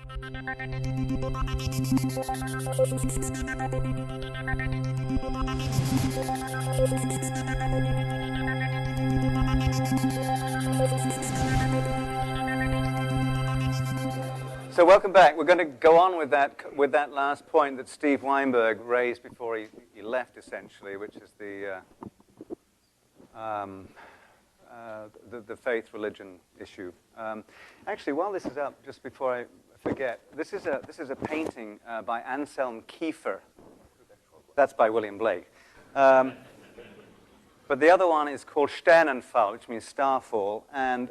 So welcome back. We're going to go on with that last point that Steve Weinberg raised before he left, essentially, which is the faith-religion issue. Actually, while this is up, just before I forget, this is a painting by Anselm Kiefer. That's by William Blake. But the other one is called Sternenfall, which means starfall, and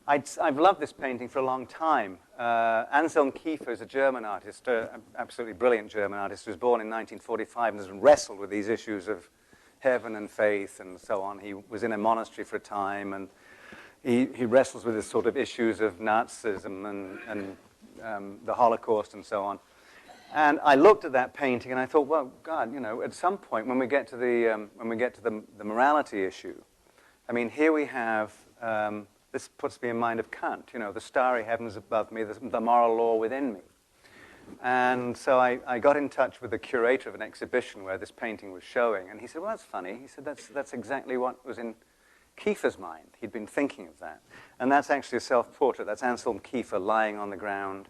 I've loved this painting for a long time. Anselm Kiefer is a German artist, absolutely brilliant German artist, who was born in 1945 and has wrestled with these issues of heaven and faith and so on. He was in a monastery for a time, and he wrestles with this sort of issues of Nazism and the Holocaust and so on. And I looked at that painting and I thought, well, God, at some point when we get to the morality issue, I mean, here we have. This puts me in mind of Kant, the starry heavens above me, the moral law within me. And so I got in touch with the curator of an exhibition where this painting was showing, and he said, well, that's funny. He said, that's exactly what was in Kiefer's mind. He'd been thinking of that. And that's actually a self-portrait. That's Anselm Kiefer lying on the ground,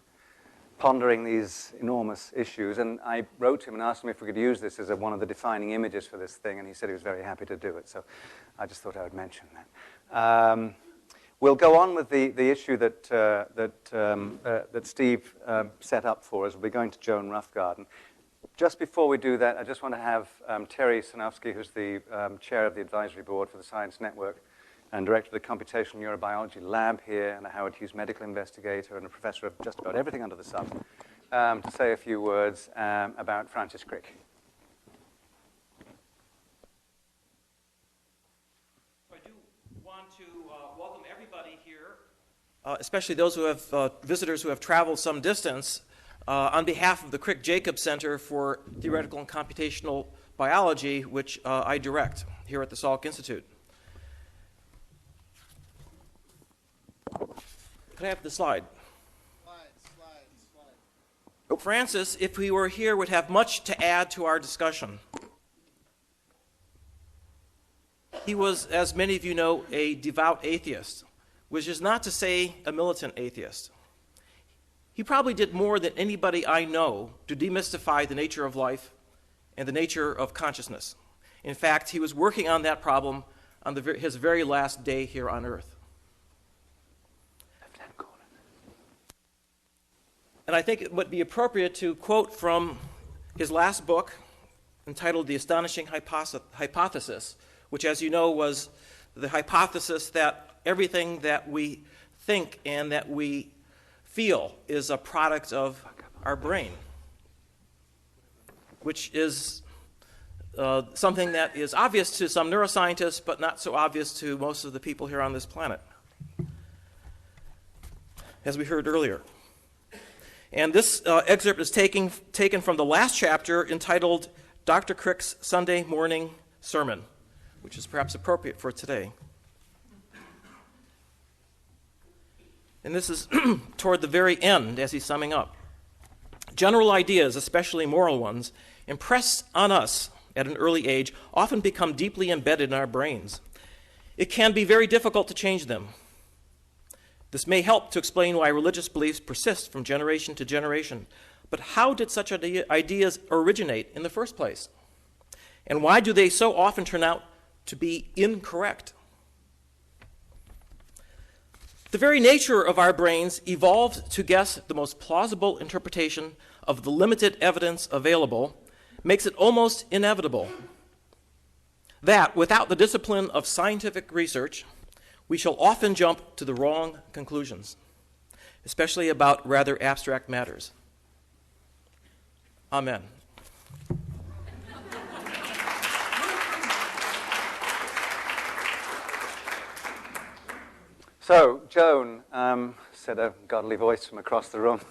pondering these enormous issues. And I wrote to him and asked him if we could use this as one of the defining images for this thing, and he said he was very happy to do it. So I just thought I would mention that. We'll go on with the issue that Steve set up for us. We'll be going to Joan Roughgarden. Just before we do that, I just want to have Terry Sanofsky, who's the chair of the advisory board for the Science Network and director of the Computational Neurobiology Lab here, and a Howard Hughes medical investigator and a professor of just about everything under the sun, to say a few words about Francis Crick. Especially those who have visitors who have traveled some distance, on behalf of the Crick-Jacobs Center for Theoretical and Computational Biology, which I direct here at the Salk Institute. Can I have the slide? Slide. Oh. Francis, if he were here, would have much to add to our discussion. He was, as many of you know, a devout atheist, which is not to say a militant atheist. He probably did more than anybody I know to demystify the nature of life and the nature of consciousness. In fact, he was working on that problem on his very last day here on Earth. And I think it would be appropriate to quote from his last book, entitled The Astonishing Hypothesis, which, as you know, was the hypothesis that everything that we think and that we feel is a product of our brain, which is something that is obvious to some neuroscientists, but not so obvious to most of the people here on this planet, as we heard earlier. And this excerpt is taken from the last chapter, entitled Dr. Crick's Sunday Morning Sermon, which is perhaps appropriate for today. And this is toward the very end, as he's summing up. General ideas, especially moral ones, impressed on us at an early age, often become deeply embedded in our brains. It can be very difficult to change them. This may help to explain why religious beliefs persist from generation to generation. But how did such ideas originate in the first place? And why do they so often turn out to be incorrect? The very nature of our brains evolved to guess the most plausible interpretation of the limited evidence available, makes it almost inevitable that without the discipline of scientific research, we shall often jump to the wrong conclusions, especially about rather abstract matters. Amen. So, Joan, said a godly voice from across the room,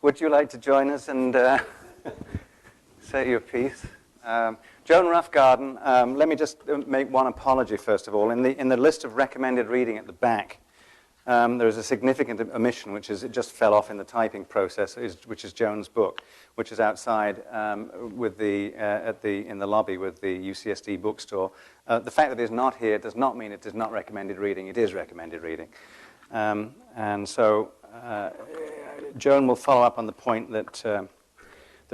would you like to join us and say your piece? Joan Roughgarden, let me just make one apology first of all. In the list of recommended reading at the back, There is a significant omission, which is it just fell off in the typing process, which is Joan's book, which is outside in the lobby with the UCSD bookstore. The fact that it is not here does not mean it is not recommended reading. It is recommended reading. And so Joan will follow up on the point that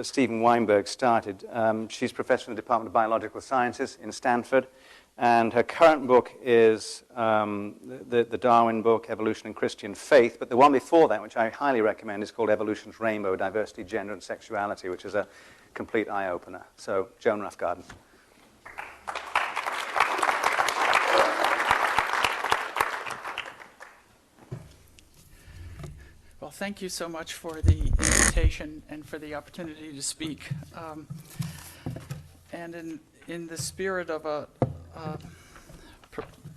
Stephen Weinberg started. She's professor in the Department of Biological Sciences in Stanford. And her current book is the Darwin book, Evolution and Christian Faith. But the one before that, which I highly recommend, is called Evolution's Rainbow, Diversity, Gender, and Sexuality, which is a complete eye-opener. So, Joan Roughgarden. Well, thank you so much for the invitation and for the opportunity to speak. And in the spirit of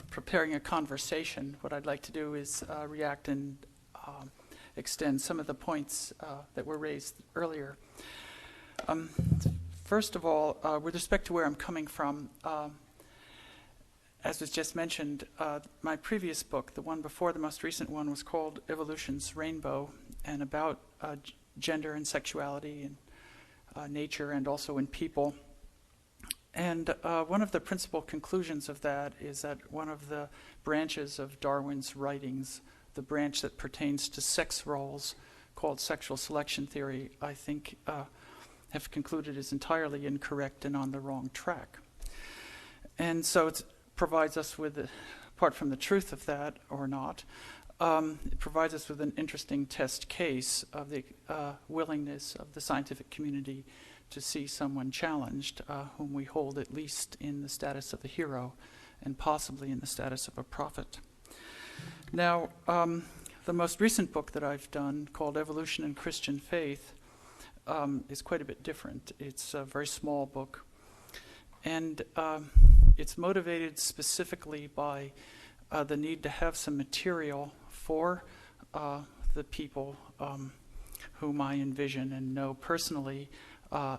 preparing a conversation, what I'd like to do is react and extend some of the points that were raised earlier. First of all, with respect to where I'm coming from, as was just mentioned, my previous book, the one before the most recent one, was called Evolution's Rainbow, and about gender and sexuality and nature and also in people. And one of the principal conclusions of that is that one of the branches of Darwin's writings, the branch that pertains to sex roles, called sexual selection theory, I think have concluded is entirely incorrect and on the wrong track. And so it provides us with, apart from the truth of that or not, it provides us with an interesting test case of the willingness of the scientific community to see someone challenged, whom we hold at least in the status of a hero and possibly in the status of a prophet. Now, the most recent book that I've done, called Evolution and Christian Faith, is quite a bit different. It's a very small book, and it's motivated specifically by the need to have some material for the people whom I envision and know personally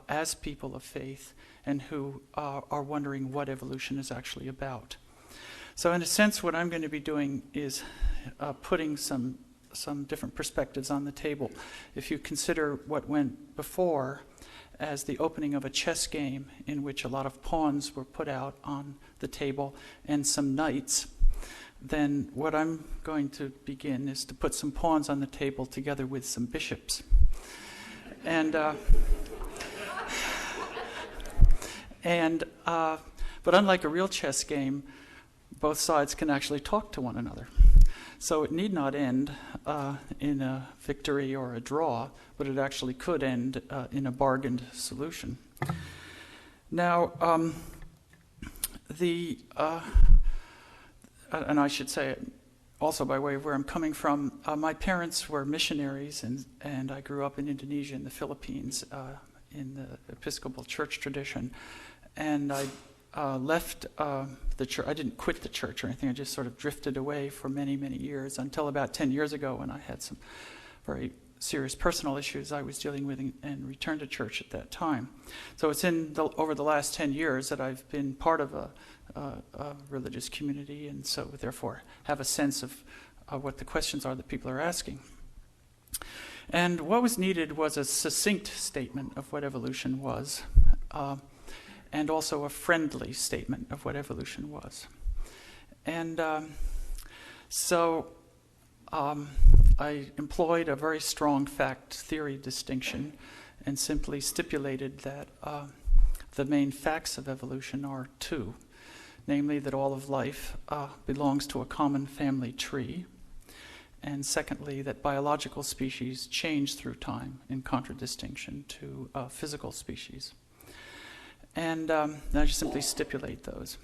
as people of faith, and who are wondering what evolution is actually about. So in a sense, what I'm going to be doing is putting some different perspectives on the table. If you consider what went before as the opening of a chess game in which a lot of pawns were put out on the table and some knights, then what I'm going to begin is to put some pawns on the table together with some bishops. But unlike a real chess game, both sides can actually talk to one another. So it need not end in a victory or a draw, but it actually could end in a bargained solution. Now, and I should say, also by way of where I'm coming from, my parents were missionaries, and I grew up in Indonesia and the Philippines in the Episcopal Church tradition. And I left the church. I didn't quit the church or anything. I just sort of drifted away for many, many years until about 10 years ago when I had some very serious personal issues I was dealing with and returned to church at that time. So it's over the last 10 years that I've been part of a religious community, and so therefore have a sense of what the questions are that people are asking. And what was needed was a succinct statement of what evolution was, and also a friendly statement of what evolution was. And so I employed a very strong fact theory distinction and simply stipulated that the main facts of evolution are two, namely that all of life belongs to a common family tree, and secondly, that biological species change through time in contradistinction to physical species. And I just simply stipulate those.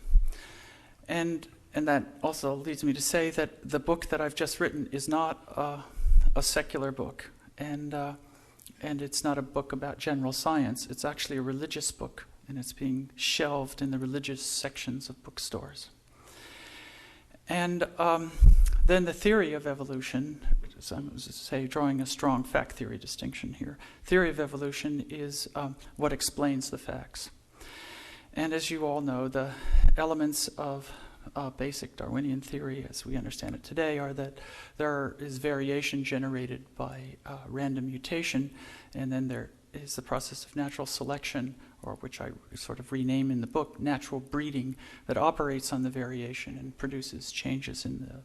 And that also leads me to say that the book that I've just written is not a secular book, and it's not a book about general science. It's actually a religious book, and it's being shelved in the religious sections of bookstores. And then the theory of evolution, so I was say drawing a strong fact theory distinction here. Theory of evolution is what explains the facts. And as you all know, the elements of basic Darwinian theory, as we understand it today, are that there is variation generated by random mutation, and then there is the process of natural selection, or which I sort of rename in the book, natural breeding, that operates on the variation and produces changes in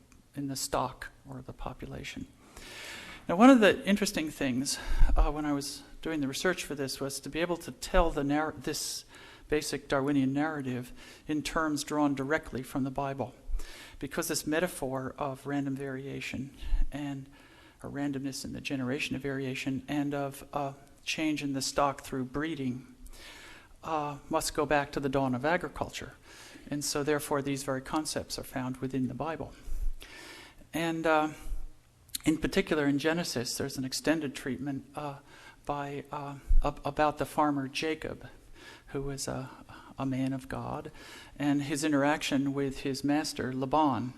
the stock or the population. Now, one of the interesting things when I was doing the research for this was to be able to tell this basic Darwinian narrative in terms drawn directly from the Bible, because this metaphor of random variation and or randomness in the generation of variation and of change in the stock through breeding must go back to the dawn of agriculture. And so therefore these very concepts are found within the Bible. And in particular in Genesis, there's an extended treatment about the farmer Jacob, who was a man of God, and his interaction with his master Laban.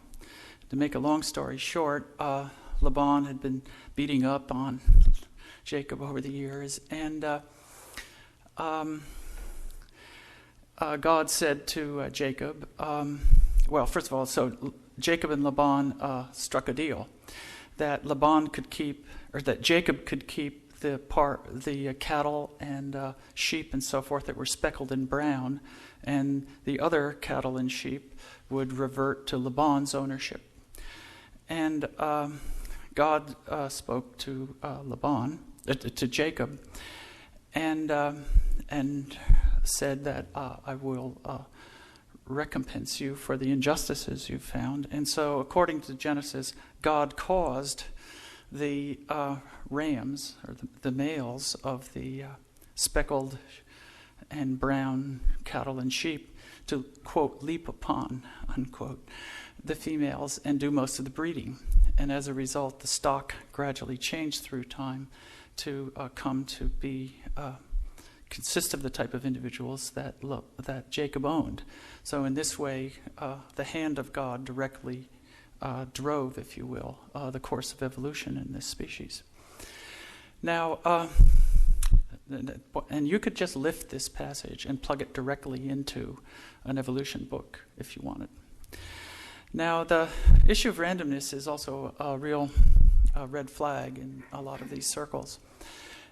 To make a long story short, Laban had been beating up on Jacob over the years, and God said to Jacob, well, first of all, so Jacob and Laban struck a deal that Jacob could keep the cattle and sheep and so forth that were speckled and brown, and the other cattle and sheep would revert to Laban's ownership. And God spoke to to Jacob, and said that I will recompense you for the injustices you've found. And so, according to Genesis, God caused the rams, or the males of the speckled and brown cattle and sheep, to, quote, leap upon, unquote, the females and do most of the breeding. And as a result, the stock gradually changed through time to come to be consist of the type of individuals that Jacob owned. So in this way, the hand of God directly drove, if you will, the course of evolution in this species. Now, and you could just lift this passage and plug it directly into an evolution book if you wanted. Now, the issue of randomness is also a real red flag in a lot of these circles.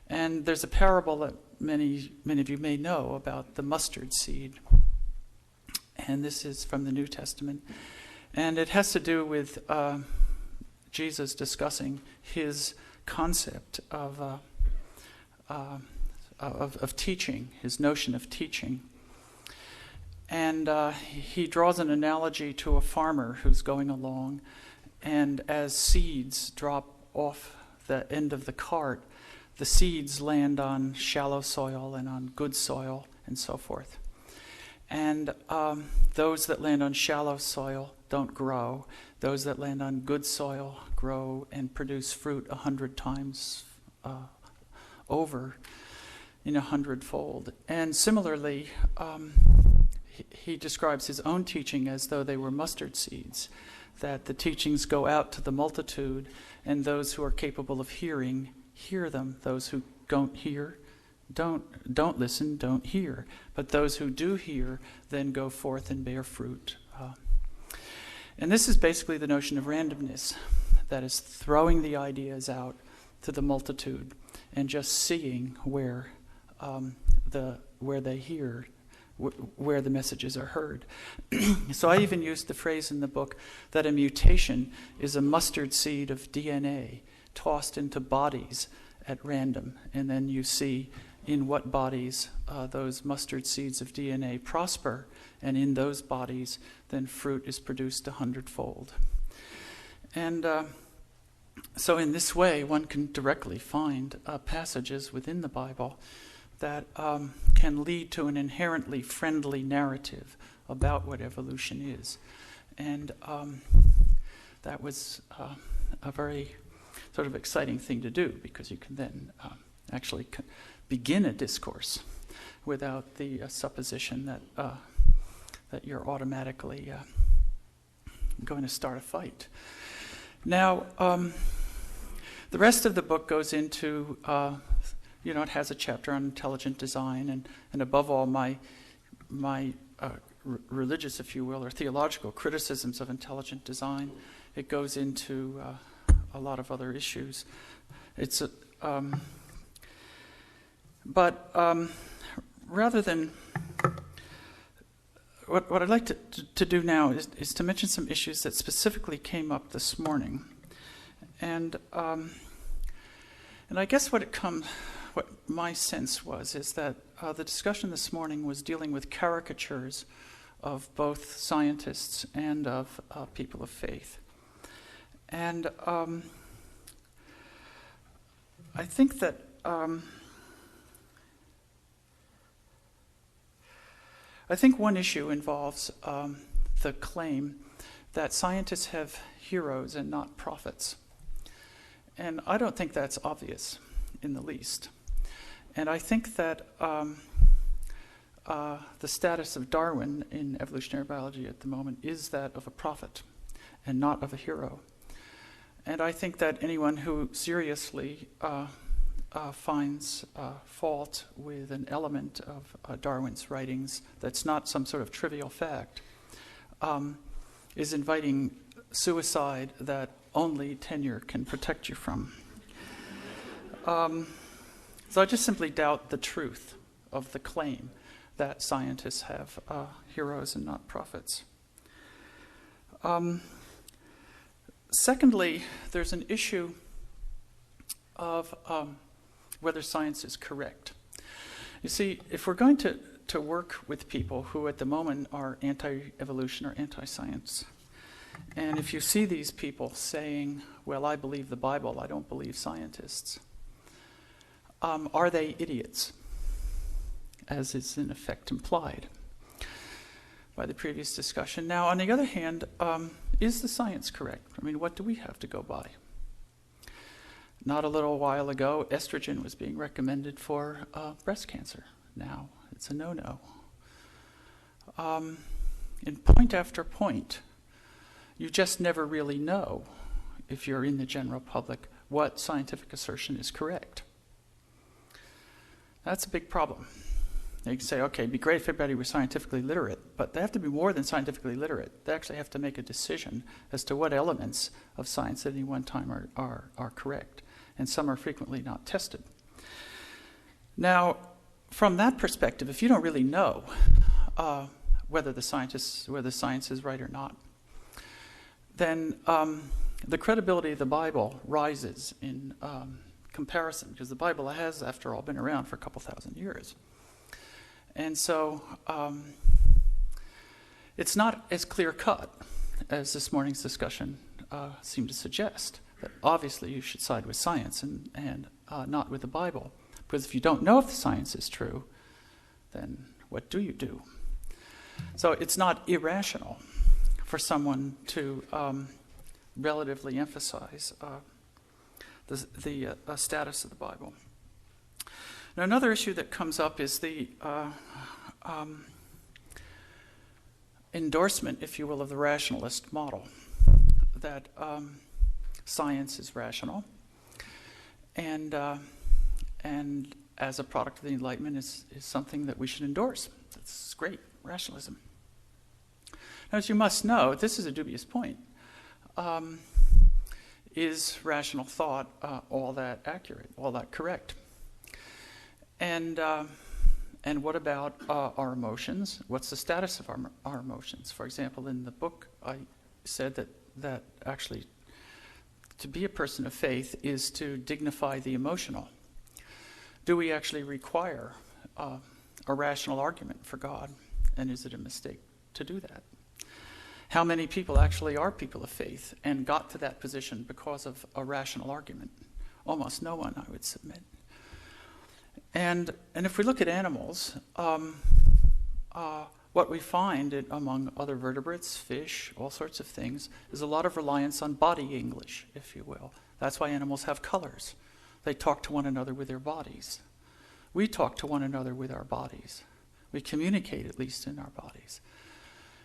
And there's a parable that many of you may know about the mustard seed. And this is from the New Testament. And it has to do with Jesus discussing his concept of teaching, his notion of teaching. And he draws an analogy to a farmer who's going along, and as seeds drop off the end of the cart, the seeds land on shallow soil and on good soil and so forth. And those that land on shallow soil don't grow. Those that land on good soil grow and produce fruit 100 times over in 100-fold. And similarly, he describes his own teaching as though they were mustard seeds, that the teachings go out to the multitude, and those who are capable of hearing hear them. Those who don't hear don't listen, don't hear. But those who do hear then go forth and bear fruit. And this is basically the notion of randomness, that is throwing the ideas out to the multitude and just seeing where they hear, where the messages are heard. So I even used the phrase in the book that a mutation is a mustard seed of DNA tossed into bodies at random, and then you see in what bodies those mustard seeds of DNA prosper, and in those bodies then fruit is produced 100-fold. And so in this way one can directly find passages within the Bible that can lead to an inherently friendly narrative about what evolution is. And that was a very sort of exciting thing to do, because you can then actually begin a discourse without the supposition that you're automatically going to start a fight. Now, the rest of the book goes into, it has a chapter on intelligent design, and above all, my religious, if you will, or theological criticisms of intelligent design. It goes into a lot of other issues. Rather than what I'd like to do now is to mention some issues that specifically came up this morning, and I guess what my sense is that the discussion this morning was dealing with caricatures of both scientists and of people of faith, and I think that. I think one issue involves the claim that scientists have heroes and not prophets. And I don't think that's obvious in the least. And I think that the status of Darwin in evolutionary biology at the moment is that of a prophet and not of a hero. And I think that anyone who seriously finds fault with an element of Darwin's writings that's not some sort of trivial fact is inviting suicide that only tenure can protect you from. So I just simply doubt the truth of the claim that scientists have heroes and not prophets. Secondly, there's an issue of whether science is correct. You see, if we're going to work with people who at the moment are anti-evolution or anti-science, and if you see these people saying, well, I believe the Bible, I don't believe scientists, are they idiots, as is in effect implied by the previous discussion? Now, on the other hand, is the science correct? I mean, what do we have to go by? Not a little while ago, estrogen was being recommended for breast cancer. Now it's a no-no. In point after point, you just never really know, if you're in the general public, what scientific assertion is correct. That's a big problem. You can say, okay, it'd be great if everybody was scientifically literate, but they have to be more than scientifically literate. They actually have to make a decision as to what elements of science at any one time are correct. And some are frequently not tested. Now, from that perspective, if you don't really know whether the science is right or not, then the credibility of the Bible rises in comparison, because the Bible has, after all, been around for a couple thousand years. And so it's not as clear-cut as this morning's discussion seemed to suggest. That obviously you should side with science and not with the Bible. Because if you don't know if the science is true, then what do you do? So it's not irrational for someone to relatively emphasize the status of the Bible. Now, another issue that comes up is the endorsement, if you will, of the rationalist model, that science is rational, and as a product of the Enlightenment is something that we should endorse. That's great, rationalism. Now, as you must know, this is a dubious point. Is rational thought all that accurate, all that correct? And what about our emotions? What's the status of our emotions? For example, in the book, I said that actually to be a person of faith is to dignify the emotional. Do we actually require a rational argument for God? And is it a mistake to do that? How many people actually are people of faith and got to that position because of a rational argument? Almost no one, I would submit. And if we look at animals, what we find among other vertebrates, fish, all sorts of things, is a lot of reliance on body English, if you will. That's why animals have colors. They talk to one another with their bodies. We talk to one another with our bodies. We communicate, at least in our bodies.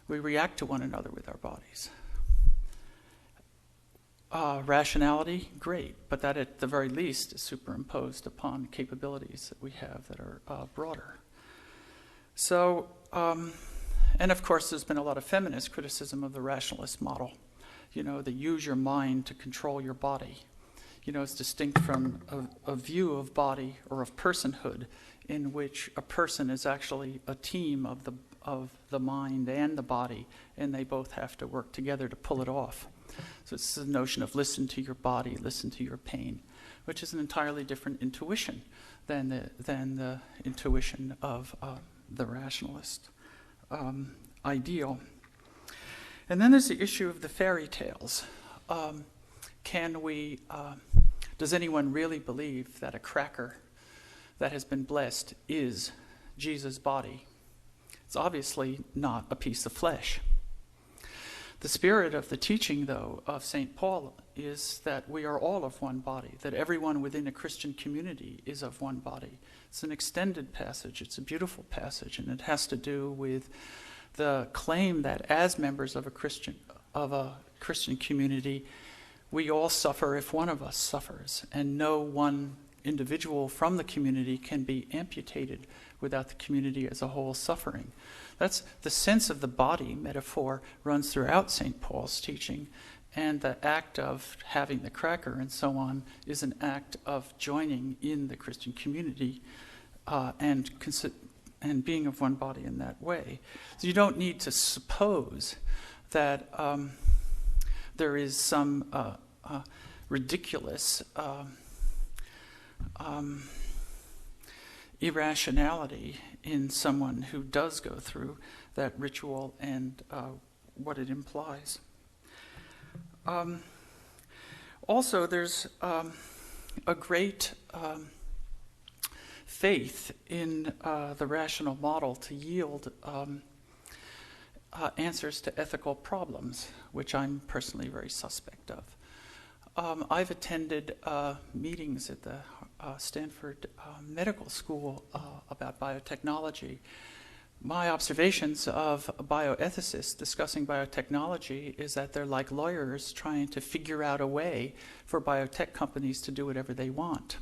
We react to one another with our bodies. Rationality, great, but that at the very least is superimposed upon capabilities that we have that are broader. So And of course, there's been a lot of feminist criticism of the rationalist model. That use your mind to control your body. It's distinct from a view of body or of personhood in which a person is actually a team of the mind and the body, and they both have to work together to pull it off. So it's the notion of listen to your body, listen to your pain, which is an entirely different intuition than the intuition of the rationalist ideal. And then there's the issue of the fairy tales. Does anyone really believe that a cracker that has been blessed is Jesus' body? It's obviously not a piece of flesh. The spirit of the teaching, though, of St. Paul is that we are all of one body, that everyone within a Christian community is of one body. It's an extended passage. It's a beautiful passage, and it has to do with the claim that as members of a Christian community, we all suffer if one of us suffers, and no one individual from the community can be amputated without the community as a whole suffering. That's the sense of the body metaphor runs throughout St. Paul's teaching, and the act of having the cracker and so on is an act of joining in the Christian community and being of one body in that way. So you don't need to suppose that there is some ridiculous irrationality in someone who does go through that ritual and what it implies. Also, there's a great faith in the rational model to yield answers to ethical problems, which I'm personally very suspect of. I've attended meetings at the Stanford Medical School about biotechnology. My observations of bioethicists discussing biotechnology is that they're like lawyers trying to figure out a way for biotech companies to do whatever they want.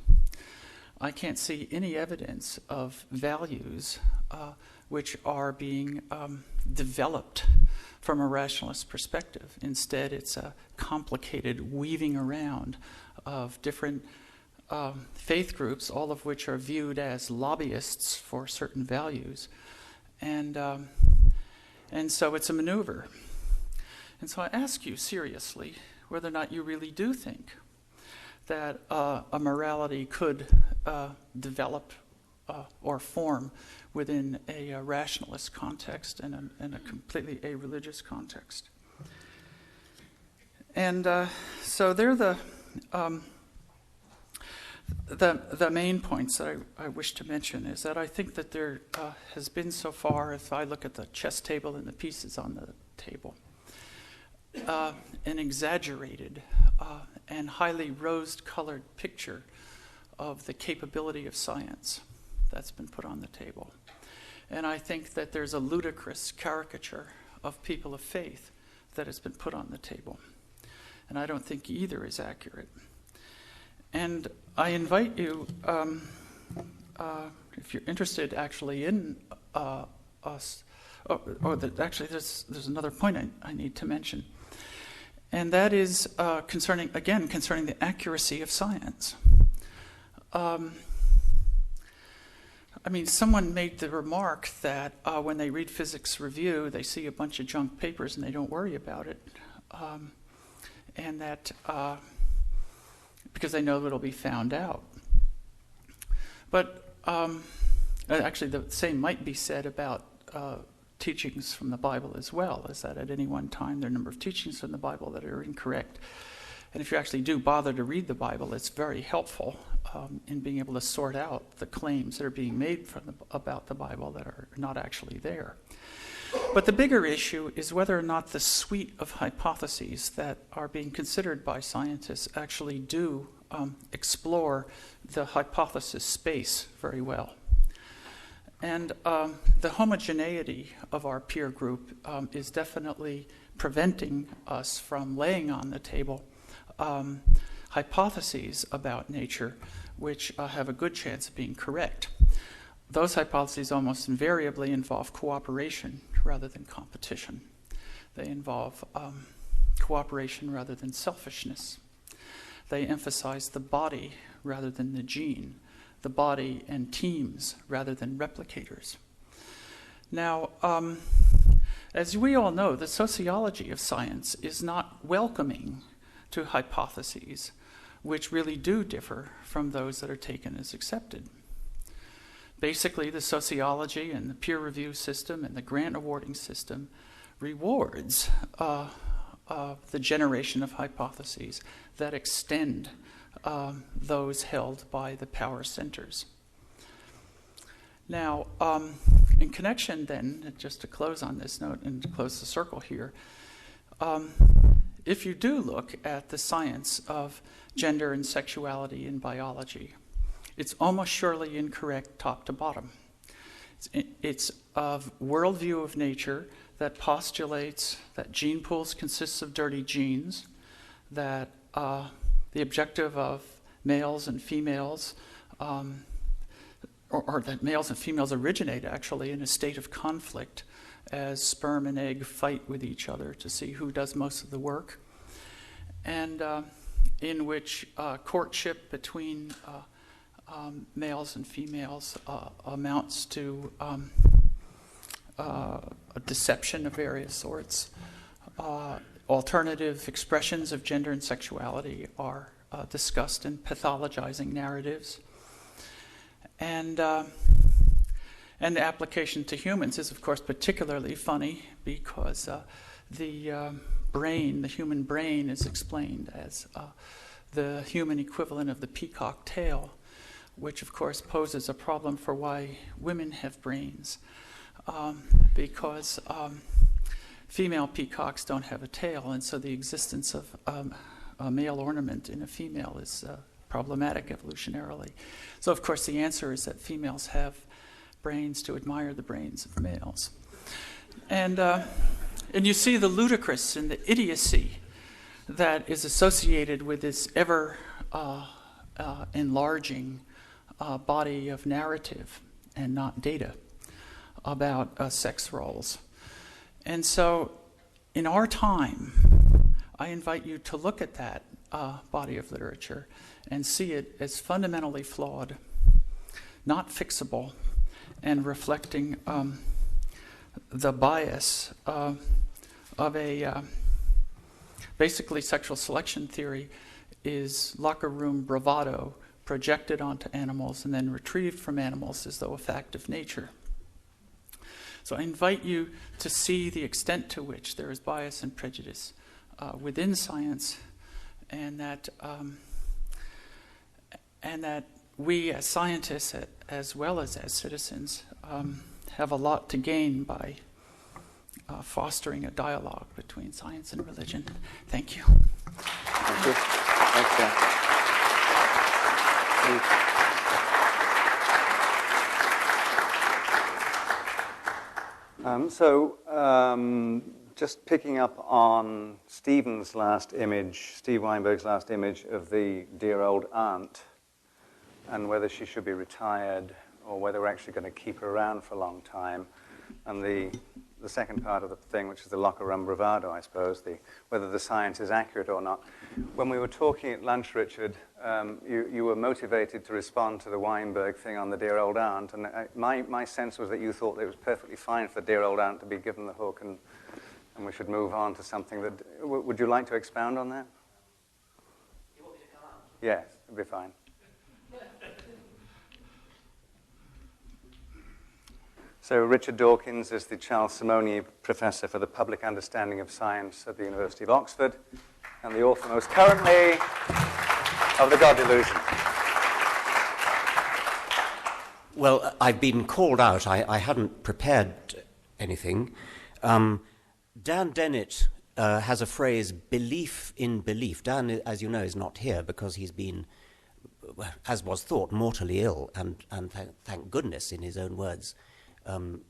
I can't see any evidence of values which are being developed from a rationalist perspective. Instead, it's a complicated weaving around of different faith groups, all of which are viewed as lobbyists for certain values. And so it's a maneuver. And so I ask you seriously whether or not you really do think that a morality could develop or form within a rationalist context and a completely a-religious context. And so they're the main points that I wish to mention is that I think that there has been so far, if I look at the chess table and the pieces on the table, an exaggerated and highly rose-colored picture of the capability of science that's been put on the table. And I think that there's a ludicrous caricature of people of faith that has been put on the table. And I don't think either is accurate. And I invite you, if you're interested actually in us, actually there's another point I need to mention. And that is concerning the accuracy of science. Someone made the remark that when they read Physics Review, they see a bunch of junk papers and they don't worry about it. And that because they know it'll be found out. But actually the same might be said about teachings from the Bible as well, is that at any one time there are a number of teachings from the Bible that are incorrect. And if you actually do bother to read the Bible, it's very helpful in being able to sort out the claims that are being made about the Bible that are not actually there. But the bigger issue is whether or not the suite of hypotheses that are being considered by scientists actually do explore the hypothesis space very well. And the homogeneity of our peer group is definitely preventing us from laying on the table hypotheses about nature which have a good chance of being correct. those hypotheses almost invariably involve cooperation rather than competition. They involve cooperation rather than selfishness. They emphasize the body rather than the gene, the body and teams rather than replicators. Now, as we all know, the sociology of science is not welcoming to hypotheses which really do differ from those that are taken as accepted. Basically, the sociology and the peer review system and the grant awarding system rewards the generation of hypotheses that extend those held by the power centers. Now, in connection then, just to close on this note and to close the circle here, if you do look at the science of gender and sexuality in biology, it's almost surely incorrect top to bottom. It's a worldview of nature that postulates that gene pools consist of dirty genes, that the objective of males and females, or that males and females originate actually in a state of conflict as sperm and egg fight with each other to see who does most of the work, and in which courtship between males and females amounts to a deception of various sorts. Alternative expressions of gender and sexuality are discussed in pathologizing narratives. And the application to humans is, of course, particularly funny because the human brain is explained as the human equivalent of the peacock tail, which, of course, poses a problem for why women have brains, because female peacocks don't have a tail, and so the existence of a male ornament in a female is problematic evolutionarily. So, of course, the answer is that females have brains to admire the brains of males. And you see the ludicrous and the idiocy that is associated with this ever enlarging body of narrative and not data about sex roles. And so, in our time, I invite you to look at that body of literature and see it as fundamentally flawed, not fixable, and reflecting the bias of a basically sexual selection theory is locker room bravado projected onto animals and then retrieved from animals as though a fact of nature. So I invite you to see the extent to which there is bias and prejudice within science, and that we as scientists, as well as citizens, have a lot to gain by fostering a dialogue between science and religion. Thank you. Thank you. Thanks, Dan. Just picking up on Steve Weinberg's last image of the dear old aunt, and whether she should be retired or whether we're actually going to keep her around for a long time, and the second part of the thing, which is the locker room bravado, I suppose, whether the science is accurate or not. When we were talking at lunch, Richard, you were motivated to respond to the Weinberg thing on the dear old aunt, and my sense was that you thought it was perfectly fine for the dear old aunt to be given the hook, and we should move on to something that... Would you like to expound on that? You want me to come on? Yes, it'd be fine. So Richard Dawkins is the Charles Simonier Professor for the Public Understanding of Science at the University of Oxford, and the author most currently of The God Delusion. Well, I've been called out. I hadn't prepared anything. Dan Dennett has a phrase, belief in belief. Dan, as you know, is not here because he's been, as was thought, mortally ill, and thank goodness, in his own words,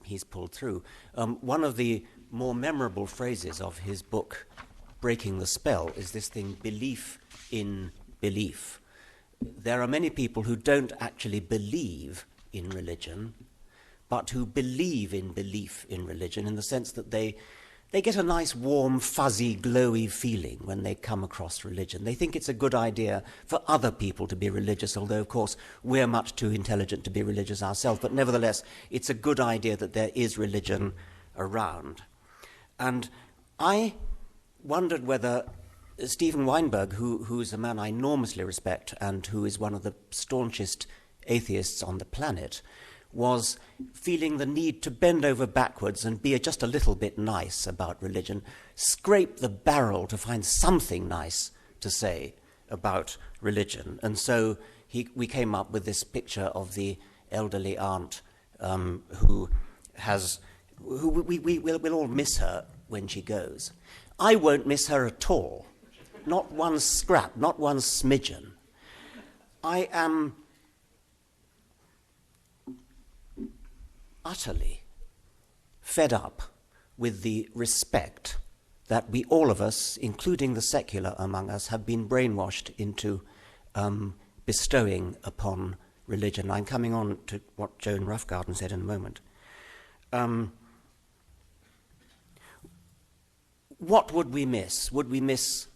he's pulled through. One of the more memorable phrases of his book, Breaking the Spell, is this thing, belief in belief. There are many people who don't actually believe in religion, but who believe in belief in religion, in the sense that they get a nice, warm, fuzzy, glowy feeling when they come across religion. They think it's a good idea for other people to be religious, although, of course, we're much too intelligent to be religious ourselves. But nevertheless, it's a good idea that there is religion around. And I wondered whether Stephen Weinberg, who's a man I enormously respect and who is one of the staunchest atheists on the planet, was feeling the need to bend over backwards and be just a little bit nice about religion, scrape the barrel to find something nice to say about religion. And so we came up with this picture of the elderly aunt we'll all miss her when she goes. I won't miss her at all. Not one scrap, not one smidgen. I am utterly fed up with the respect that we, all of us, including the secular among us, have been brainwashed into bestowing upon religion. I'm coming on to what Joan Roughgarden said in a moment. What would we miss? Would we miss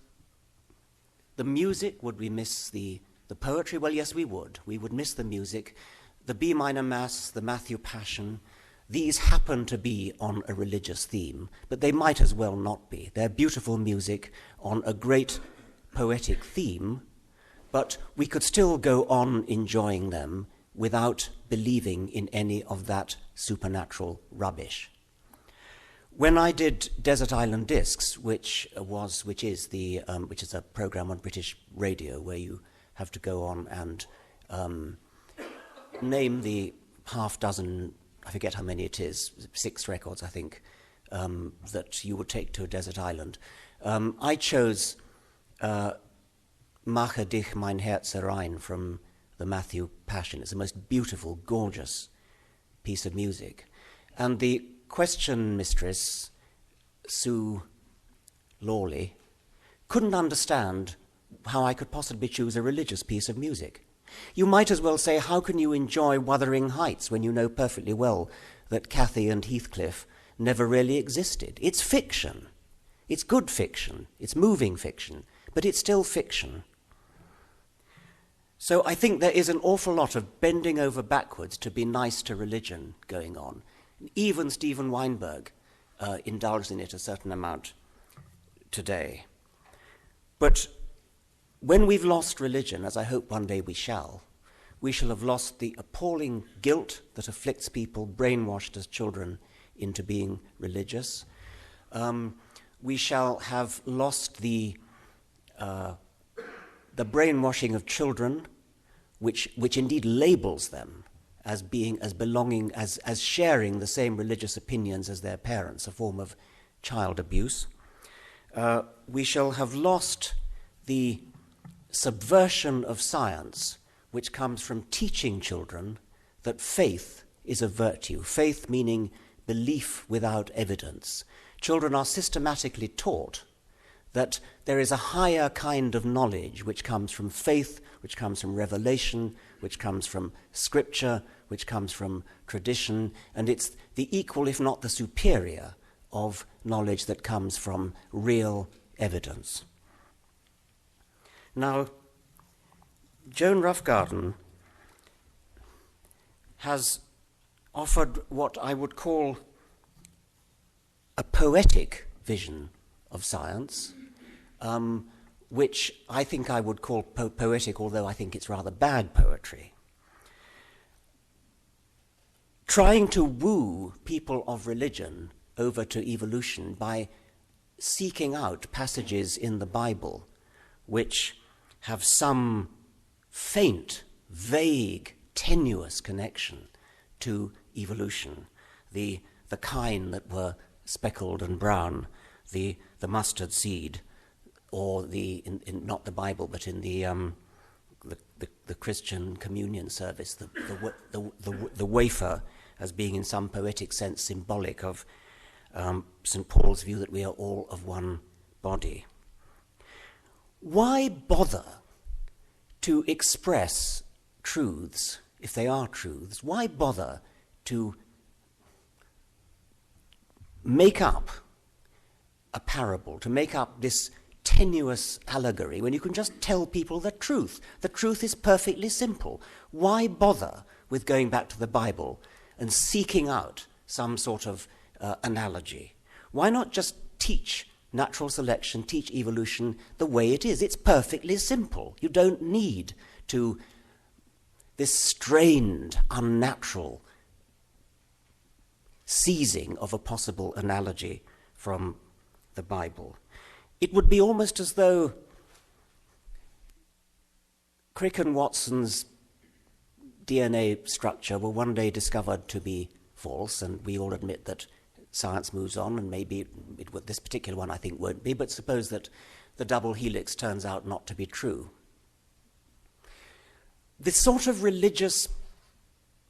the music? Would we miss the poetry? Well, yes, we would. We would miss the music. The B minor Mass, the Matthew Passion, these happen to be on a religious theme, but they might as well not be. They're beautiful music on a great poetic theme, but we could still go on enjoying them without believing in any of that supernatural rubbish. When I did Desert Island Discs, which is a program on British radio where you have to go on and name the half dozen, I forget how many it is, 6 records, I think, that you would take to a desert island. I chose Mache dich mein Herz rein from the Matthew Passion. It's the most beautiful, gorgeous piece of music. And the question mistress, Sue Lawley, couldn't understand how I could possibly choose a religious piece of music. You might as well say, how can you enjoy Wuthering Heights when you know perfectly well that Cathy and Heathcliff never really existed? It's fiction. It's good fiction. It's moving fiction. But it's still fiction. So I think there is an awful lot of bending over backwards to be nice to religion going on. Even Stephen Weinberg indulged in it a certain amount today. But when we've lost religion, as I hope one day we shall have lost the appalling guilt that afflicts people brainwashed as children into being religious. We shall have lost the brainwashing of children, which indeed labels them as belonging, as sharing the same religious opinions as their parents, a form of child abuse. We shall have lost the subversion of science, which comes from teaching children that faith is a virtue, faith meaning belief without evidence. Children are systematically taught that there is a higher kind of knowledge which comes from faith, which comes from revelation, which comes from scripture, which comes from tradition, and it's the equal, if not the superior, of knowledge that comes from real evidence. Now, Joan Roughgarden has offered what I would call a poetic vision of science, which I think I would call poetic, although I think it's rather bad poetry. Trying to woo people of religion over to evolution by seeking out passages in the Bible which have some faint, vague, tenuous connection to evolution, the kine that were speckled and brown, the mustard seed, or not the Bible, but in the Christian communion service, the wafer as being in some poetic sense symbolic of St. Paul's view that we are all of one body. Why bother to express truths if they are truths, why bother to make up a parable, to make up this tenuous allegory, when you can just tell people the truth? The truth is perfectly simple. Why bother with going back to the Bible and seeking out some sort of analogy? Why not just teach natural selection, teach evolution the way it is? It's perfectly simple. You don't need to this strained, unnatural seizing of a possible analogy from the Bible. It would be almost as though Crick and Watson's DNA structure were one day discovered to be false, and we all admit that science moves on, and maybe this particular one I think won't be, but suppose that the double helix turns out not to be true. This sort of religious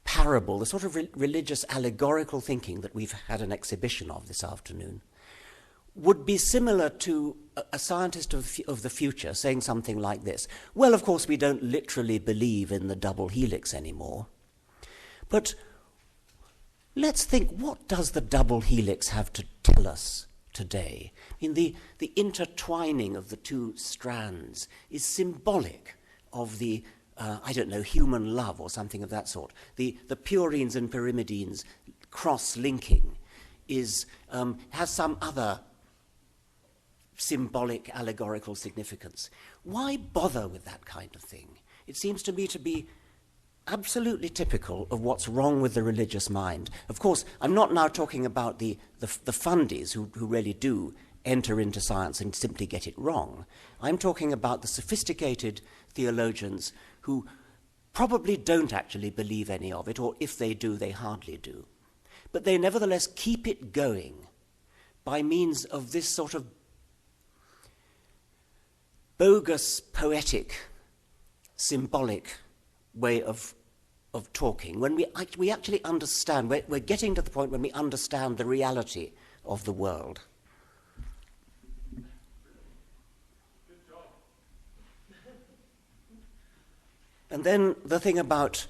parable, the sort of religious allegorical thinking that we've had an exhibition of this afternoon, would be similar to a scientist of the future saying something like this. Well, of course, we don't literally believe in the double helix anymore, but let's think, what does the double helix have to tell us today? I mean, the intertwining of the two strands is symbolic of the human love or something of that sort. The purines and pyrimidines cross-linking has some other symbolic, allegorical significance. Why bother with that kind of thing? It seems to me to be absolutely typical of what's wrong with the religious mind. Of course, I'm not now talking about the fundies who really do enter into science and simply get it wrong. I'm talking about the sophisticated theologians who probably don't actually believe any of it, or if they do, they hardly do. But they nevertheless keep it going by means of this sort of bogus, poetic, symbolic way of talking. When we actually understand, we're getting to the point when we understand the reality of the world. And then the thing about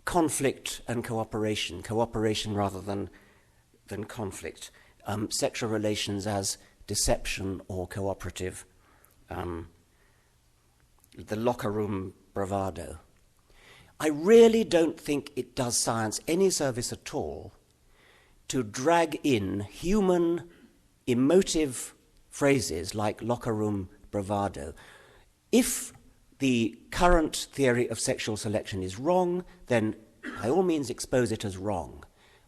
conflict and cooperation rather than conflict, sexual relations as deception or cooperative, the locker room bravado. I really don't think it does science any service at all to drag in human emotive phrases like locker room bravado. If the current theory of sexual selection is wrong, then by all means expose it as wrong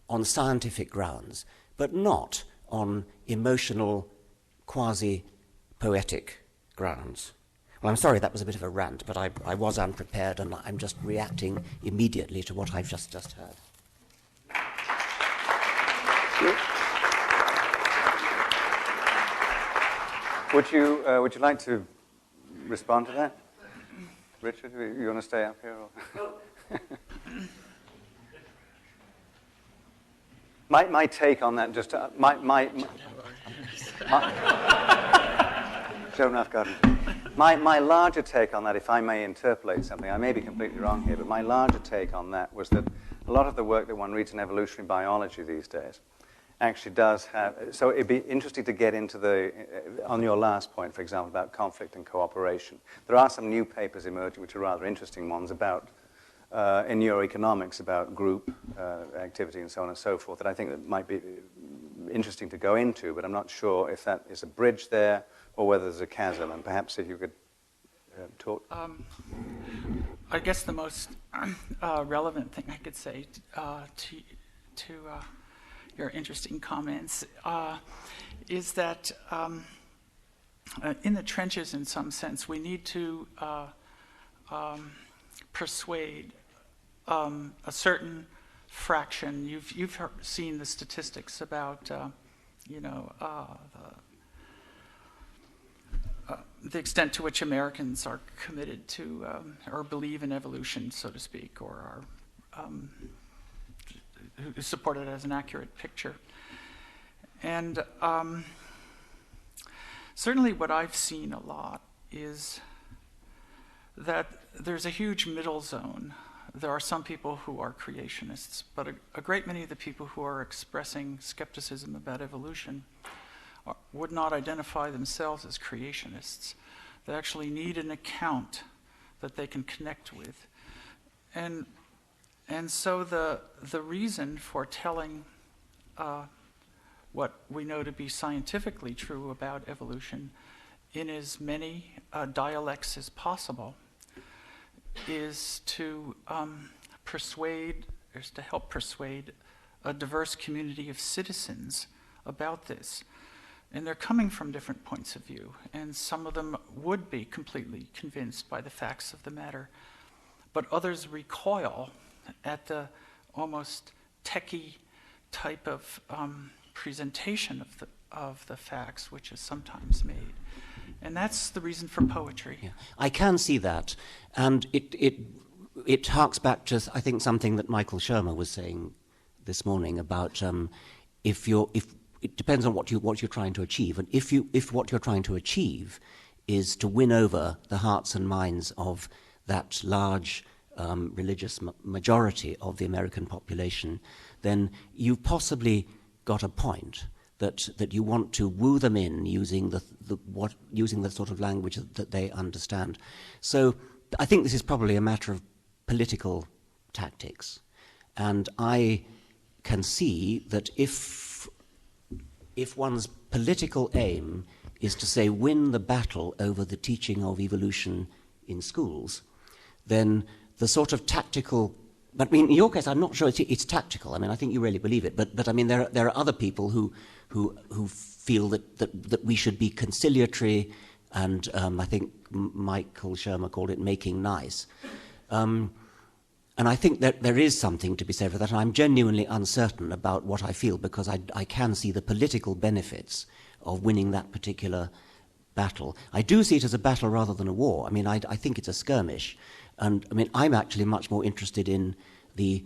on scientific grounds, but not on emotional, quasi-poetic grounds. Well, I'm sorry, that was a bit of a rant, but I was unprepared, and I'm just reacting immediately to what I've just heard. Would you like to respond to that? Richard, you want to stay up here? Or? my take on that, just my larger take on that, if I may interpolate something, I may be completely wrong here, but my larger take on that was that a lot of the work that one reads in evolutionary biology these days actually does have, so it'd be interesting to get into on your last point, for example, about conflict and cooperation. There are some new papers emerging which are rather interesting ones about, in neuroeconomics, about group activity and so on and so forth, that I think that might be interesting to go into, but I'm not sure if that is a bridge there or whether there's a chasm, and perhaps if you could talk. I guess the most relevant thing I could say to your interesting comments is that in the trenches, in some sense, we need to persuade a certain fraction. You've seen the statistics about the extent to which Americans are committed to or believe in evolution, so to speak, or are support it as an accurate picture. And certainly what I've seen a lot is that there's a huge middle zone there are some people who are creationists, but a great many of the people who are expressing skepticism about evolution would not identify themselves as creationists. They actually need an account that they can connect with. And so the reason for telling what we know to be scientifically true about evolution in as many dialects as possible is to help persuade a diverse community of citizens about this. And they're coming from different points of view, and some of them would be completely convinced by the facts of the matter, but others recoil at the almost techie type of presentation of the facts, which is sometimes made. And that's the reason for poetry. Yeah. I can see that, and it harks back to, I think, something that Michael Shermer was saying this morning about if it depends on what you're trying to achieve, and if what you're trying to achieve is to win over the hearts and minds of that large religious majority of the American population, then you've possibly got a point that you want to woo them in using the sort of language that they understand. So I think this is probably a matter of political tactics, and I can see that if one's political aim is to, say, win the battle over the teaching of evolution in schools, then the sort of tactical, but I mean, in your case, I'm not sure it's tactical. I mean, I think you really believe it, but I mean, there are other people who feel that we should be conciliatory, and I think Michael Shermer called it making nice. And I think that there is something to be said for that, and I'm genuinely uncertain about what I feel, because I can see the political benefits of winning that particular battle. I do see it as a battle rather than a war. I mean, I think it's a skirmish. And I mean, I'm actually much more interested in the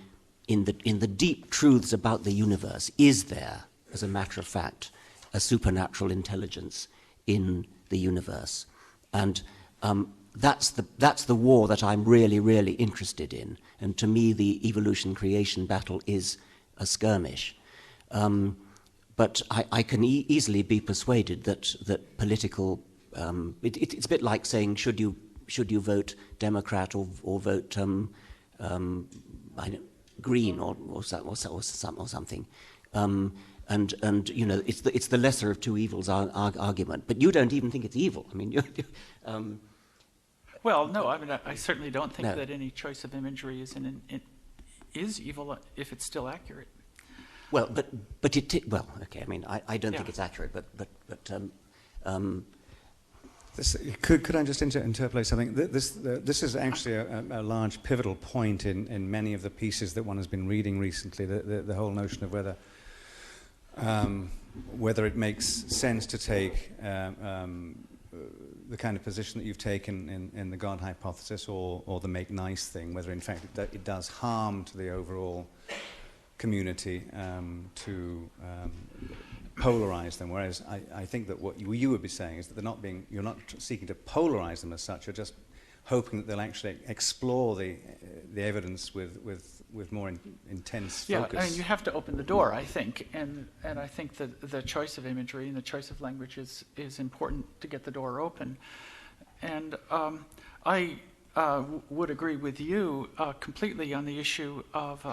deep truths about the universe. Is there, as a matter of fact, a supernatural intelligence in the universe? And that's the war that I'm really, really interested in. And to me, the evolution-creation battle is a skirmish. But I can easily be persuaded that political... it's a bit like saying, should you vote Democrat or vote Green or something? And you know, it's the lesser of two evils argument. But you don't even think it's evil. I mean, well, no. I mean, I certainly don't think that any choice of imagery is evil if it's still accurate. Well, but okay. I mean, I don't think it's accurate, but. Could I just interpolate something? This is actually a large pivotal point in many of the pieces that one has been reading recently. The whole notion of whether it makes sense to take the kind of position that you've taken in the God hypothesis or the make nice thing, whether in fact it does harm to the overall community to polarize them, whereas I think that what you would be saying is that you're not seeking to polarize them as such, you're just hoping that they'll actually explore the evidence with more intense focus. Yeah, I mean, you have to open the door, I think, and I think that the choice of imagery and the choice of language is important to get the door open. And I would agree with you completely on the issue of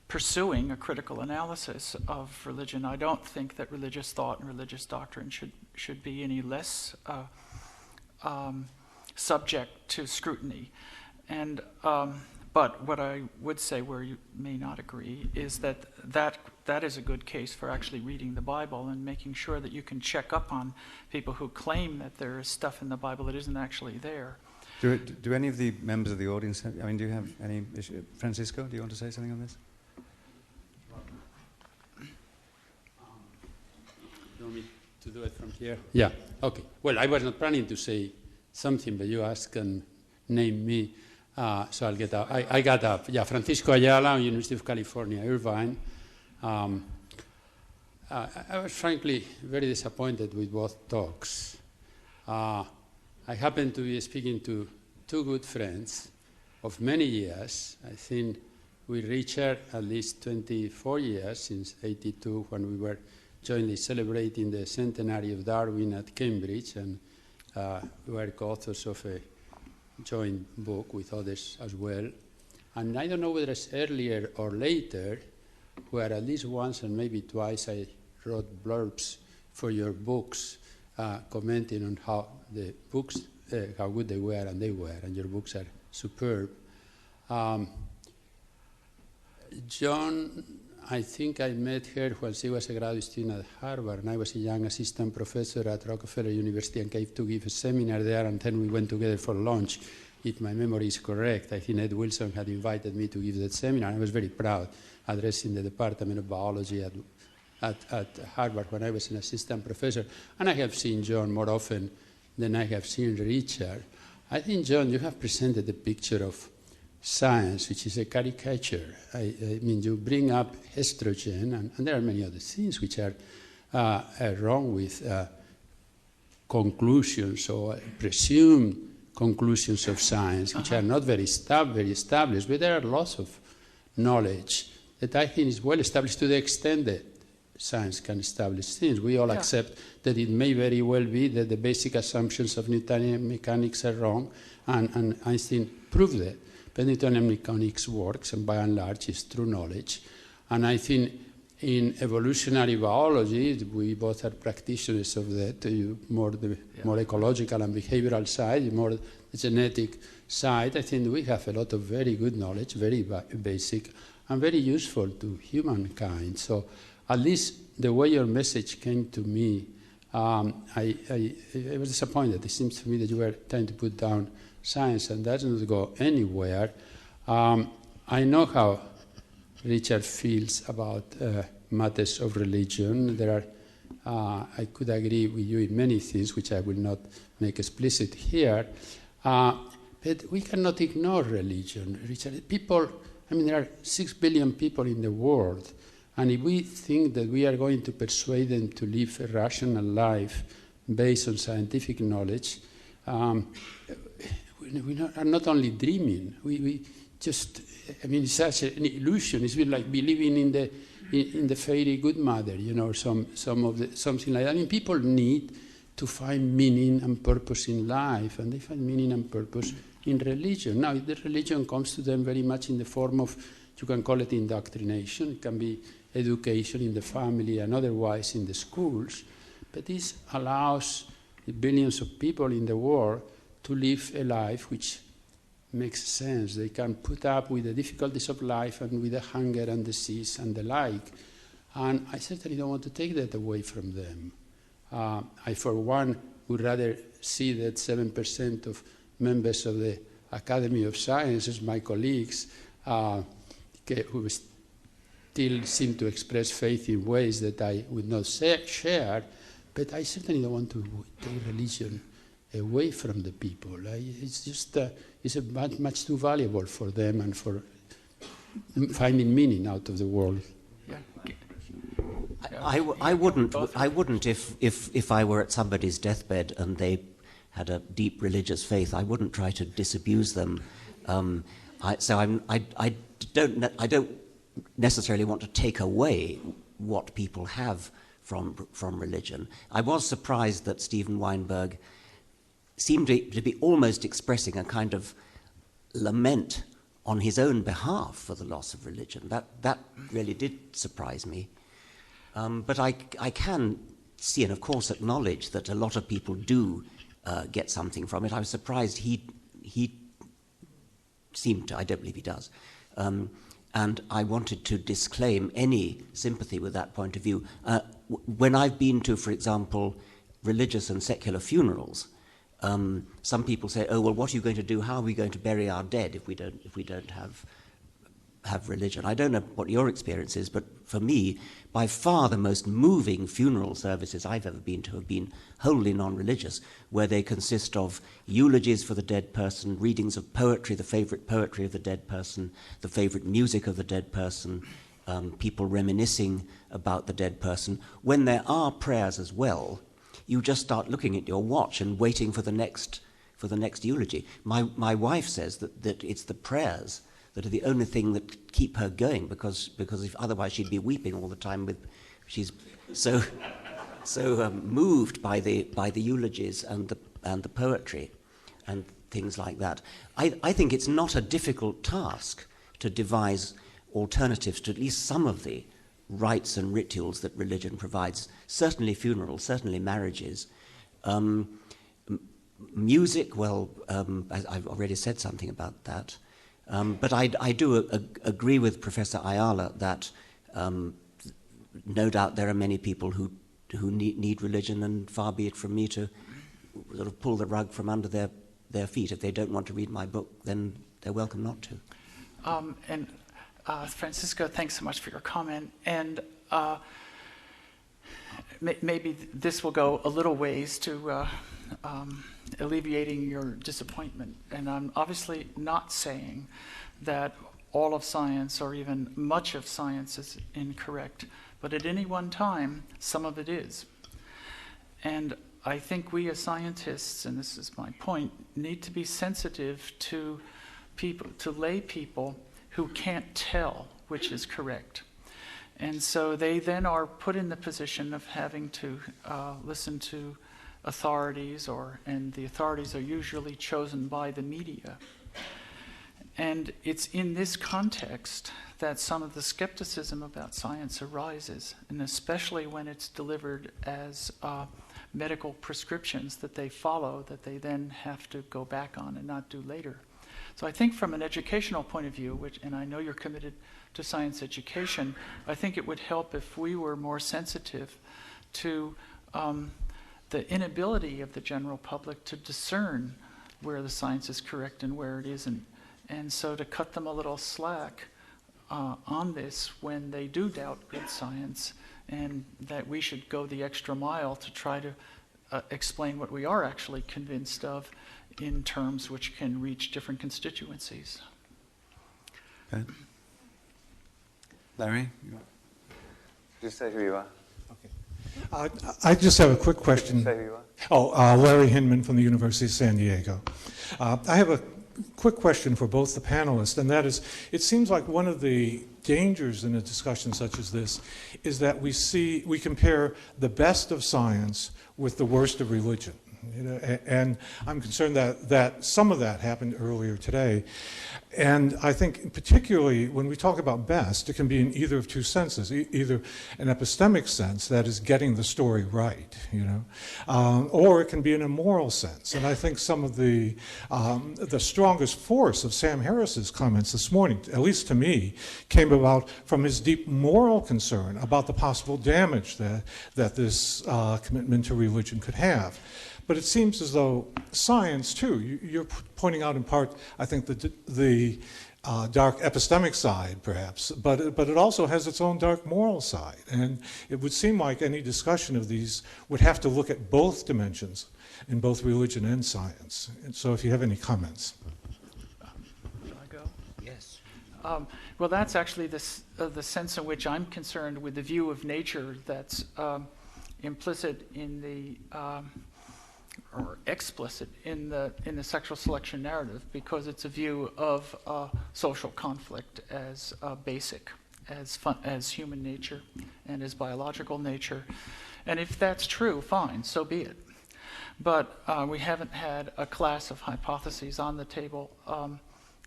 pursuing a critical analysis of religion. I don't think that religious thought and religious doctrine should be any less subject to scrutiny. And but what I would say, where you may not agree, is that is a good case for actually reading the Bible and making sure that you can check up on people who claim that there is stuff in the Bible that isn't actually there. Do any of the members of the audience do you have any issue? Francisco, do you want to say something on this? You want me to do it from here? Yeah, okay. Well, I was not planning to say something, but you asked and named me, so I'll get up. I got up. Yeah, Francisco Ayala, University of California, Irvine. I was frankly very disappointed with both talks. I happened to be speaking to two good friends, of many years. I think with Richard, at least 24 years, since 82, when we were jointly celebrating the centenary of Darwin at Cambridge, and we were co-authors of a joint book with others as well. And I don't know whether it's earlier or later, where at least once and maybe twice I wrote blurbs for your books, commenting on how the books, how good they were, and your books are superb. John, I think I met her when she was a graduate student at Harvard, and I was a young assistant professor at Rockefeller University and came to give a seminar there, and then we went together for lunch, if my memory is correct. I think Ed Wilson had invited me to give that seminar. I was very proud, addressing the Department of Biology at Harvard when I was an assistant professor. And I have seen John more often than I have seen Richard. I think, John, you have presented a picture of science, which is a caricature. I mean, you bring up estrogen, and there are many other things which are wrong with conclusions or presumed conclusions of science, which are not very established, but there are lots of knowledge that I think is well established to the extent that science can establish things. We all accept that it may very well be that the basic assumptions of Newtonian mechanics are wrong, and Einstein proved that. But Newtonian mechanics works, and by and large is true knowledge. And I think in evolutionary biology, we both are practitioners of that. You more the more ecological and behavioral side, more the genetic side. I think we have a lot of very good knowledge, very basic, and very useful to humankind. So at least the way your message came to me, I was disappointed. It seems to me that you were trying to put down science, and that doesn't go anywhere. I know how Richard feels about matters of religion. There are, I could agree with you in many things, which I will not make explicit here. But we cannot ignore religion, Richard. People, I mean, there are 6 billion people in the world, and if we think that we are going to persuade them to live a rational life based on scientific knowledge, we are not only dreaming. We just, I mean, it's such an illusion. It's like believing in the fairy good mother, you know, something like that. I mean, people need to find meaning and purpose in life, and they find meaning and purpose in religion. Now, the religion comes to them very much in the form of, you can call it indoctrination, it can be education in the family and otherwise in the schools, but this allows the billions of people in the world to live a life which makes sense. They can put up with the difficulties of life and with the hunger and disease and the like. And I certainly don't want to take that away from them. I, for one, would rather see that 7% of members of the Academy of Sciences, my colleagues, who still seem to express faith in ways that I would not share, but I certainly don't want to take religion away from the people. It's just it's much too valuable for them and for finding meaning out of the world. Yeah. I wouldn't if I were at somebody's deathbed and they had a deep religious faith. I wouldn't try to disabuse them. I don't necessarily want to take away what people have from religion. I was surprised that Stephen Weinberg seemed to be almost expressing a kind of lament on his own behalf for the loss of religion. That really did surprise me. But I can see and, of course, acknowledge that a lot of people do get something from it. I was surprised he seemed to. I don't believe he does. And I wanted to disclaim any sympathy with that point of view. When I've been to, for example, religious and secular funerals, some people say, "Oh, well, what are you going to do? How are we going to bury our dead if we don't have religion?" I don't know what your experience is, but for me, by far the most moving funeral services I've ever been to have been wholly non-religious, where they consist of eulogies for the dead person, readings of poetry, the favorite poetry of the dead person, the favorite music of the dead person, people reminiscing about the dead person. When there are prayers as well, you just start looking at your watch and waiting for the next for the next eulogy. My wife says that it's the prayers that are the only thing that keep her going, because if otherwise she'd be weeping all the time. She's so moved by the eulogies and the poetry and things like that. I think it's not a difficult task to devise alternatives to at least some of the rites and rituals that religion provides. Certainly funerals, certainly marriages. Music, well, I've already said something about that. But I do agree with Professor Ayala that no doubt there are many people who need religion, and far be it from me to sort of pull the rug from under their feet. If they don't want to read my book, then they're welcome not to. Francisco, thanks so much for your comment. And maybe this will go a little ways to alleviating your disappointment. And I'm obviously not saying that all of science or even much of science is incorrect, but at any one time, some of it is. And I think we as scientists, and this is my point, need to be sensitive to people, to lay people who can't tell which is correct. And so they then are put in the position of having to listen to authorities, and the authorities are usually chosen by the media. And it's in this context that some of the skepticism about science arises, and especially when it's delivered as medical prescriptions that they follow, that they then have to go back on and not do later. So I think from an educational point of view, and I know you're committed to science education, I think it would help if we were more sensitive to the inability of the general public to discern where the science is correct and where it isn't. And so to cut them a little slack on this when they do doubt good science, and that we should go the extra mile to try to explain what we are actually convinced of in terms which can reach different constituencies. Okay. Larry? Just say who you are. Okay. I just have a quick question. Say who you are. Larry Hinman from the University of San Diego. I have a quick question for both the panelists, and that is, it seems like one of the dangers in a discussion such as this is that we compare the best of science with the worst of religion. And I'm concerned that some of that happened earlier today. And I think particularly when we talk about best, it can be in either of two senses, either an epistemic sense, that is getting the story right, or it can be in a moral sense. And I think some of the strongest force of Sam Harris's comments this morning, at least to me, came about from his deep moral concern about the possible damage that this commitment to religion could have. But it seems as though science, too, you're pointing out in part, I think, the dark epistemic side, perhaps, but it also has its own dark moral side. And it would seem like any discussion of these would have to look at both dimensions in both religion and science. And so if you have any comments. Shall I go? Yes. Well, that's actually the sense in which I'm concerned with the view of nature that's implicit in the or explicit in the sexual selection narrative, because it's a view of social conflict as basic, as human nature and as biological nature. And if that's true, fine, so be it. But we haven't had a class of hypotheses on the table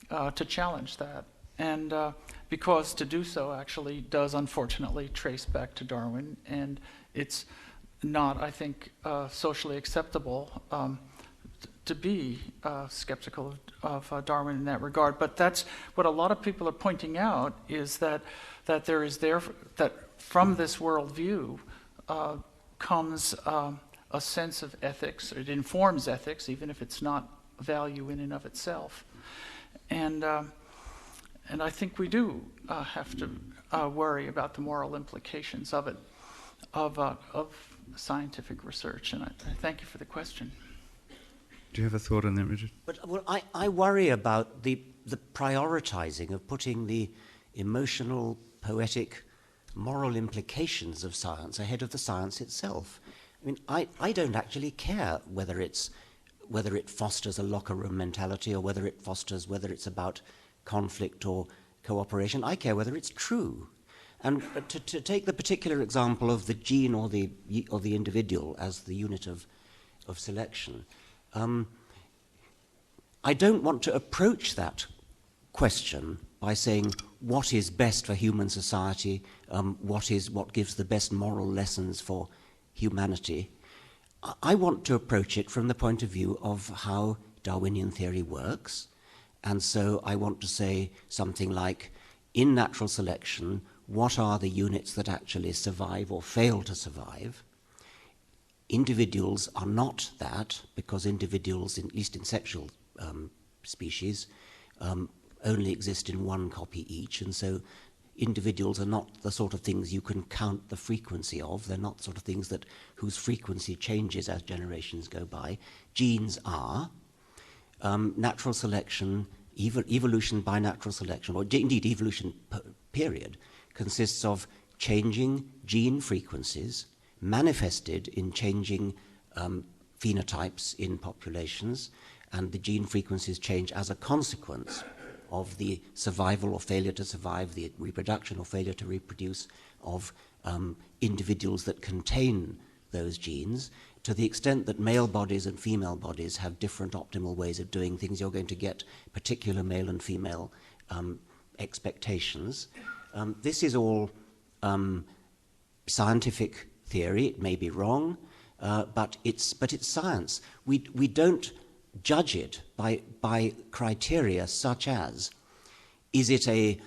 to challenge that. And because to do so actually does unfortunately trace back to Darwin, and it's not, I think, socially acceptable to be skeptical of Darwin in that regard. But that's what a lot of people are pointing out, is that from this worldview comes a sense of ethics. It informs ethics, even if it's not a value in and of itself. And I think we do have to worry about the moral implications of it, of scientific research, and I thank you for the question. Do you have a thought on that, Richard? But I worry about the prioritizing of putting the emotional, poetic, moral implications of science ahead of the science itself. I mean, I don't actually care whether it's whether it fosters a locker room mentality or whether it's about conflict or cooperation. I care whether it's true. And to take the particular example of the gene or the individual as the unit of selection, I don't want to approach that question by saying what is best for human society, what gives the best moral lessons for humanity. I want to approach it from the point of view of how Darwinian theory works, and so I want to say something like, in natural selection, what are the units that actually survive or fail to survive? Individuals are not that, because individuals, at least in sexual species, only exist in one copy each, and so individuals are not the sort of things you can count the frequency of. They're not sort of things whose frequency changes as generations go by. Genes are. Natural selection, evolution by natural selection, or indeed evolution period, consists of changing gene frequencies manifested in changing phenotypes in populations, and the gene frequencies change as a consequence of the survival or failure to survive, the reproduction or failure to reproduce of individuals that contain those genes. To the extent that male bodies and female bodies have different optimal ways of doing things, you're going to get particular male and female expectations. This is all scientific theory. It may be wrong, but it's science. We don't judge it by criteria such as, is it a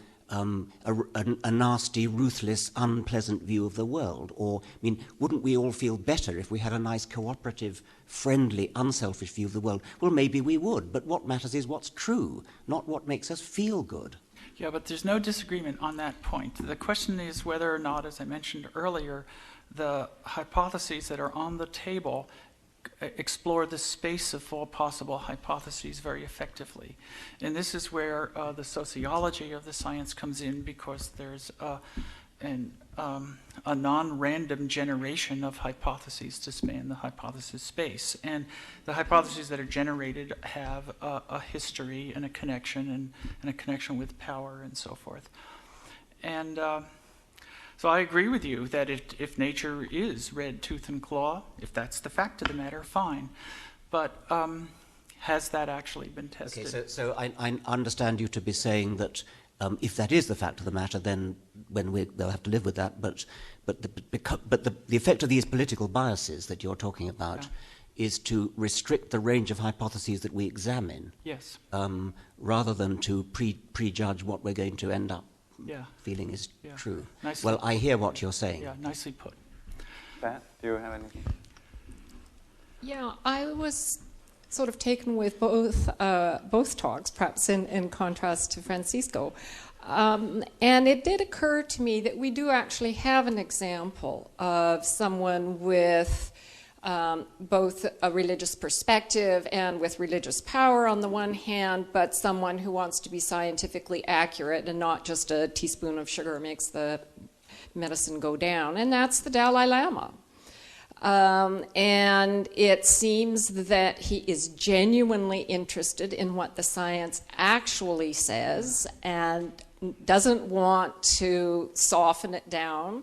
nasty, ruthless, unpleasant view of the world? Or, I mean, wouldn't we all feel better if we had a nice, cooperative, friendly, unselfish view of the world? Well, maybe we would, but what matters is what's true, not what makes us feel good. Yeah, but there's no disagreement on that point. The question is whether or not, as I mentioned earlier, the hypotheses that are on the table explore the space of all possible hypotheses very effectively. And this is where the sociology of the science comes in, because there's a non-random generation of hypotheses to span the hypothesis space. And the hypotheses that are generated have a history and a connection, and a connection with power and so forth. And so I agree with you that if nature is red tooth and claw, if that's the fact of the matter, fine. But has that actually been tested? Okay, so I understand you to be saying that if that is the fact of the matter, then they'll have to live with that. But the effect of these political biases that you're talking about is to restrict the range of hypotheses that we examine. Yes. Rather than to prejudge what we're going to end up feeling is true. Nicely well, put. I hear what you're saying. Yeah, nicely put. Pat, do you have anything? Yeah, I was sort of taken with both talks, perhaps in contrast to Francisco. And it did occur to me that we do actually have an example of someone with both a religious perspective and with religious power on the one hand, but someone who wants to be scientifically accurate and not just a teaspoon of sugar makes the medicine go down, and that's the Dalai Lama. And it seems that he is genuinely interested in what the science actually says and doesn't want to soften it down.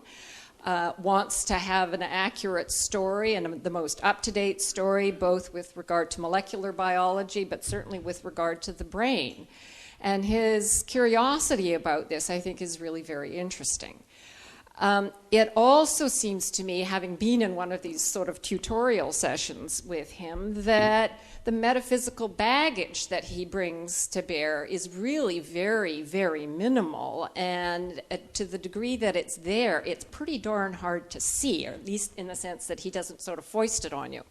Wants to have an accurate story and the most up-to-date story, both with regard to molecular biology, but certainly with regard to the brain. And his curiosity about this, I think, is really very interesting. It also seems to me, having been in one of these sort of tutorial sessions with him, that the metaphysical baggage that he brings to bear is really very, very minimal. And to the degree that it's there, it's pretty darn hard to see, or at least in the sense that he doesn't sort of foist it on you.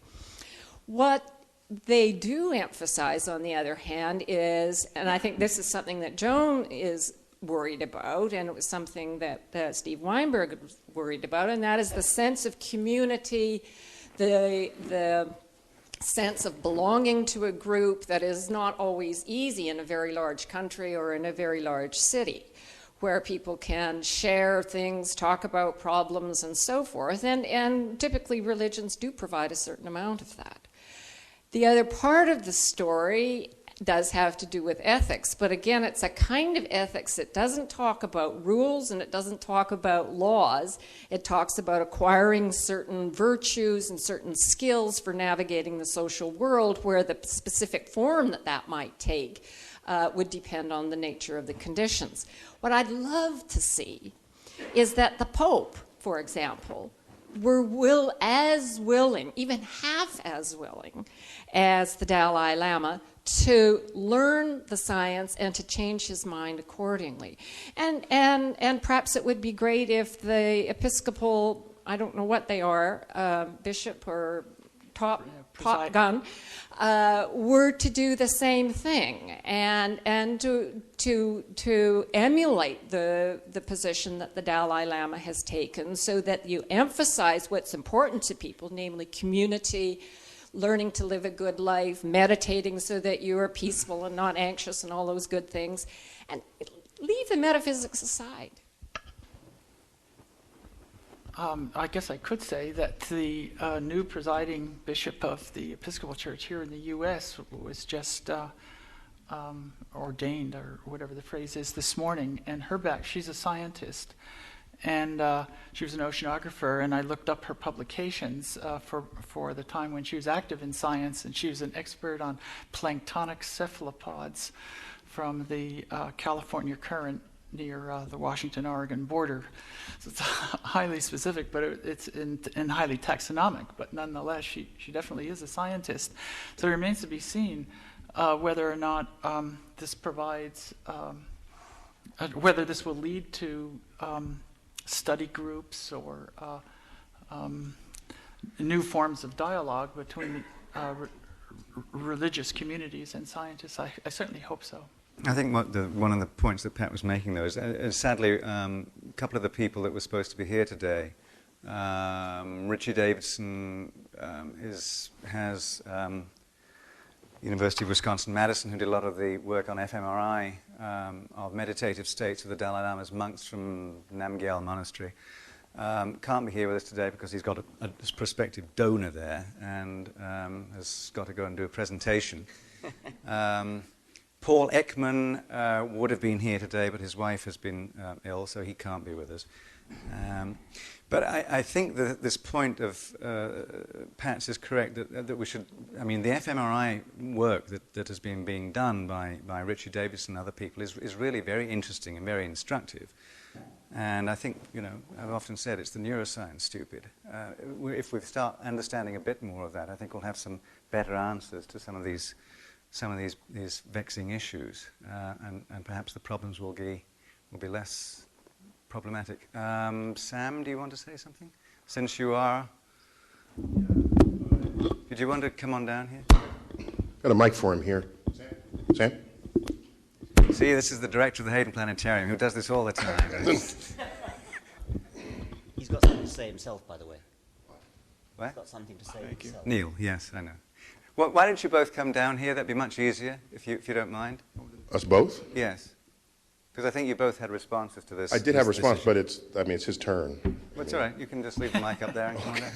What they do emphasize, on the other hand, is, and I think this is something that Joan is worried about, and it was something that Steve Weinberg was worried about, and that is the sense of community, the sense of belonging to a group that is not always easy in a very large country or in a very large city, where people can share things, talk about problems, and so forth, and typically religions do provide a certain amount of that. The other part of the story does have to do with ethics, but again, it's a kind of ethics that doesn't talk about rules and it doesn't talk about laws. It talks about acquiring certain virtues and certain skills for navigating the social world, where the specific form that might take would depend on the nature of the conditions. What I'd love to see is that the Pope, for example, were as willing, even half as willing, as the Dalai Lama to learn the science and to change his mind accordingly. And perhaps it would be great if the Episcopal, I don't know what they are, bishop or top gun, were to do the same thing and to emulate the position that the Dalai Lama has taken, so that you emphasize what's important to people, namely community, learning to live a good life, meditating so that you are peaceful and not anxious and all those good things, and leave the metaphysics aside. I guess I could say that the new presiding bishop of the Episcopal Church here in the U.S. was just ordained, or whatever the phrase is, this morning, and she's a scientist, and she was an oceanographer, and I looked up her publications for the time when she was active in science, and she was an expert on planktonic cephalopods from the California Current near the Washington-Oregon border. So it's highly specific, but it's and highly taxonomic, but nonetheless, she definitely is a scientist. So it remains to be seen whether or not this provides, whether this will lead to study groups or new forms of dialogue between religious communities and scientists. I certainly hope so. I think one of the points that Pat was making, though, is sadly a couple of the people that were supposed to be here today, Richard Davidson has University of Wisconsin-Madison, who did a lot of the work on fMRI of meditative states of the Dalai Lama's monks from Namgyal Monastery. Can't be here with us today because he's got a prospective donor there and has got to go and do a presentation. Paul Ekman would have been here today, but his wife has been ill, so he can't be with us. But I think that this point of Pat's is correct, that we should, I mean, the fMRI work that has been being done by Richard Davidson and other people is really very interesting and very instructive. And I think, I've often said it's the neuroscience, stupid. If we start understanding a bit more of that, I think we'll have some better answers to some of these vexing issues, and perhaps the problems will be less problematic. Sam, do you want to say something? Since you are... Did you want to come on down here? Got a mic for him here. Sam? See, this is the director of the Hayden Planetarium, who does this all the time. He's got something to say himself, by the way. What? He's got something to say himself. Neil, yes, I know. Well, why don't you both come down here? That'd be much easier, if you don't mind. Us both? Yes. Because I think you both had responses to this. I did have a response, but it's his turn. Well, it's all right. You can just leave the mic up there and come on down.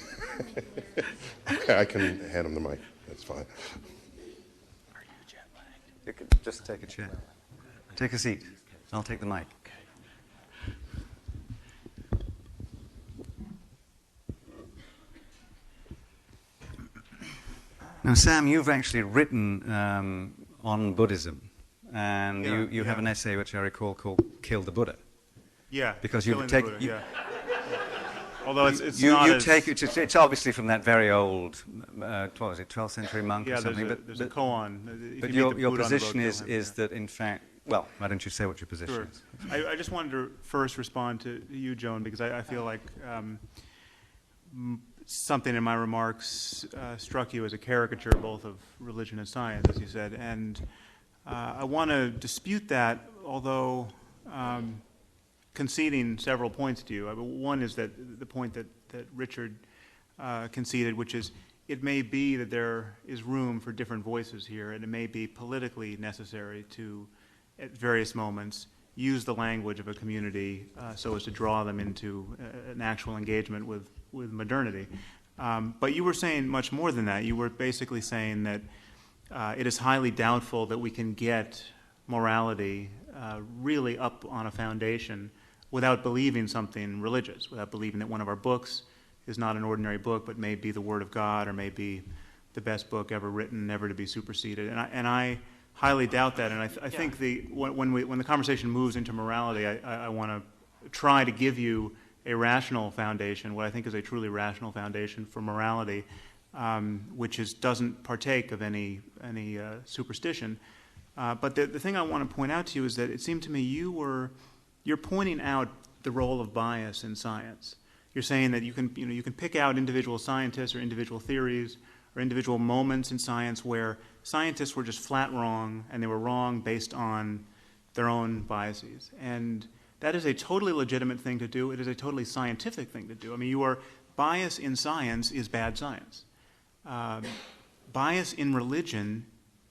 Okay, I can hand him the mic. That's fine. You could just take a chair. Take a seat. I'll take the mic. Now, Sam, you've actually written on Buddhism, and you have an essay which I recall called "Kill the Buddha." Yeah, because you take. Buddha, yeah. Although it's you not take it's obviously from that very old, what was it, 12th century monk or something. There's a koan. But your position is that in fact. Well, why don't you say what your position is? I just wanted to first respond to you, Joan, because I feel like something in my remarks struck you as a caricature both of religion and science, as you said. And I want to dispute that, although conceding several points to you. One is that the point that Richard conceded, which is it may be that there is room for different voices here, and it may be politically necessary to, at various moments, use the language of a community so as to draw them into an actual engagement with modernity. But you were saying much more than that. You were basically saying that it is highly doubtful that we can get morality really up on a foundation without believing something religious, without believing that one of our books is not an ordinary book, but may be the Word of God, or may be the best book ever written, never to be superseded. And I highly doubt that. And I think when the conversation moves into morality, I want to try to give you a rational foundation, what I think is a truly rational foundation for morality, which doesn't partake of any superstition. But the thing I want to point out to you is that it seemed to me you're pointing out the role of bias in science. You're saying that you can pick out individual scientists or individual theories or individual moments in science where scientists were just flat wrong, and they were wrong based on their own biases. And that is a totally legitimate thing to do. It is a totally scientific thing to do. I mean, bias in science is bad science. Bias in religion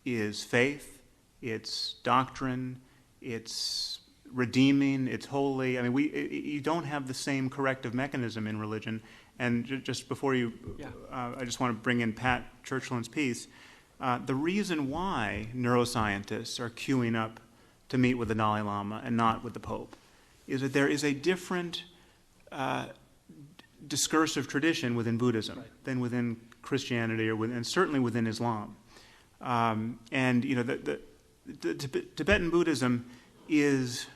is faith, it's doctrine, it's redeeming, it's holy. I mean, you don't have the same corrective mechanism in religion. And just before you, I just want to bring in Pat Churchland's piece. The reason why neuroscientists are queuing up to meet with the Dalai Lama and not with the Pope is that there is a different discursive tradition within Buddhism than within Christianity and certainly within Islam. And the Tibetan Buddhism is,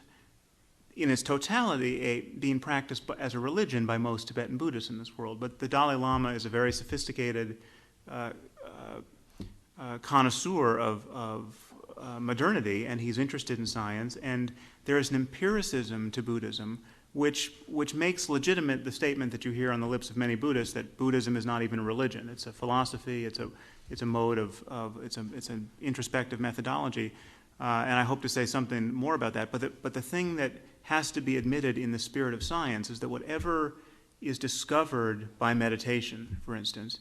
in its totality, being practiced as a religion by most Tibetan Buddhists in this world. But the Dalai Lama is a very sophisticated connoisseur of modernity, and he's interested in science. And there is an empiricism to Buddhism which makes legitimate the statement that you hear on the lips of many Buddhists that Buddhism is not even a religion. It's a philosophy. It's a mode it's an introspective methodology. And I hope to say something more about that. But the thing that has to be admitted in the spirit of science is that whatever is discovered by meditation, for instance,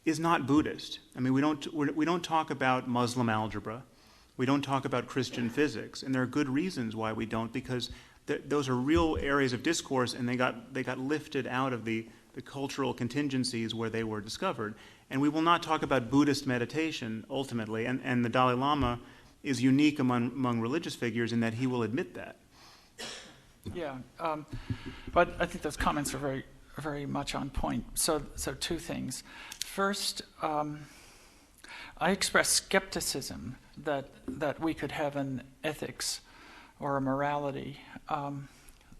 is not Buddhist. I mean, we don't talk about Muslim algebra. We don't talk about Christian physics, and there are good reasons why we don't, because those are real areas of discourse, and they got lifted out of the cultural contingencies where they were discovered. And we will not talk about Buddhist meditation ultimately, and the Dalai Lama is unique among religious figures in that he will admit that. Yeah, but I think those comments are very, very much on point. So two things. First, I express skepticism that we could have an ethics or a morality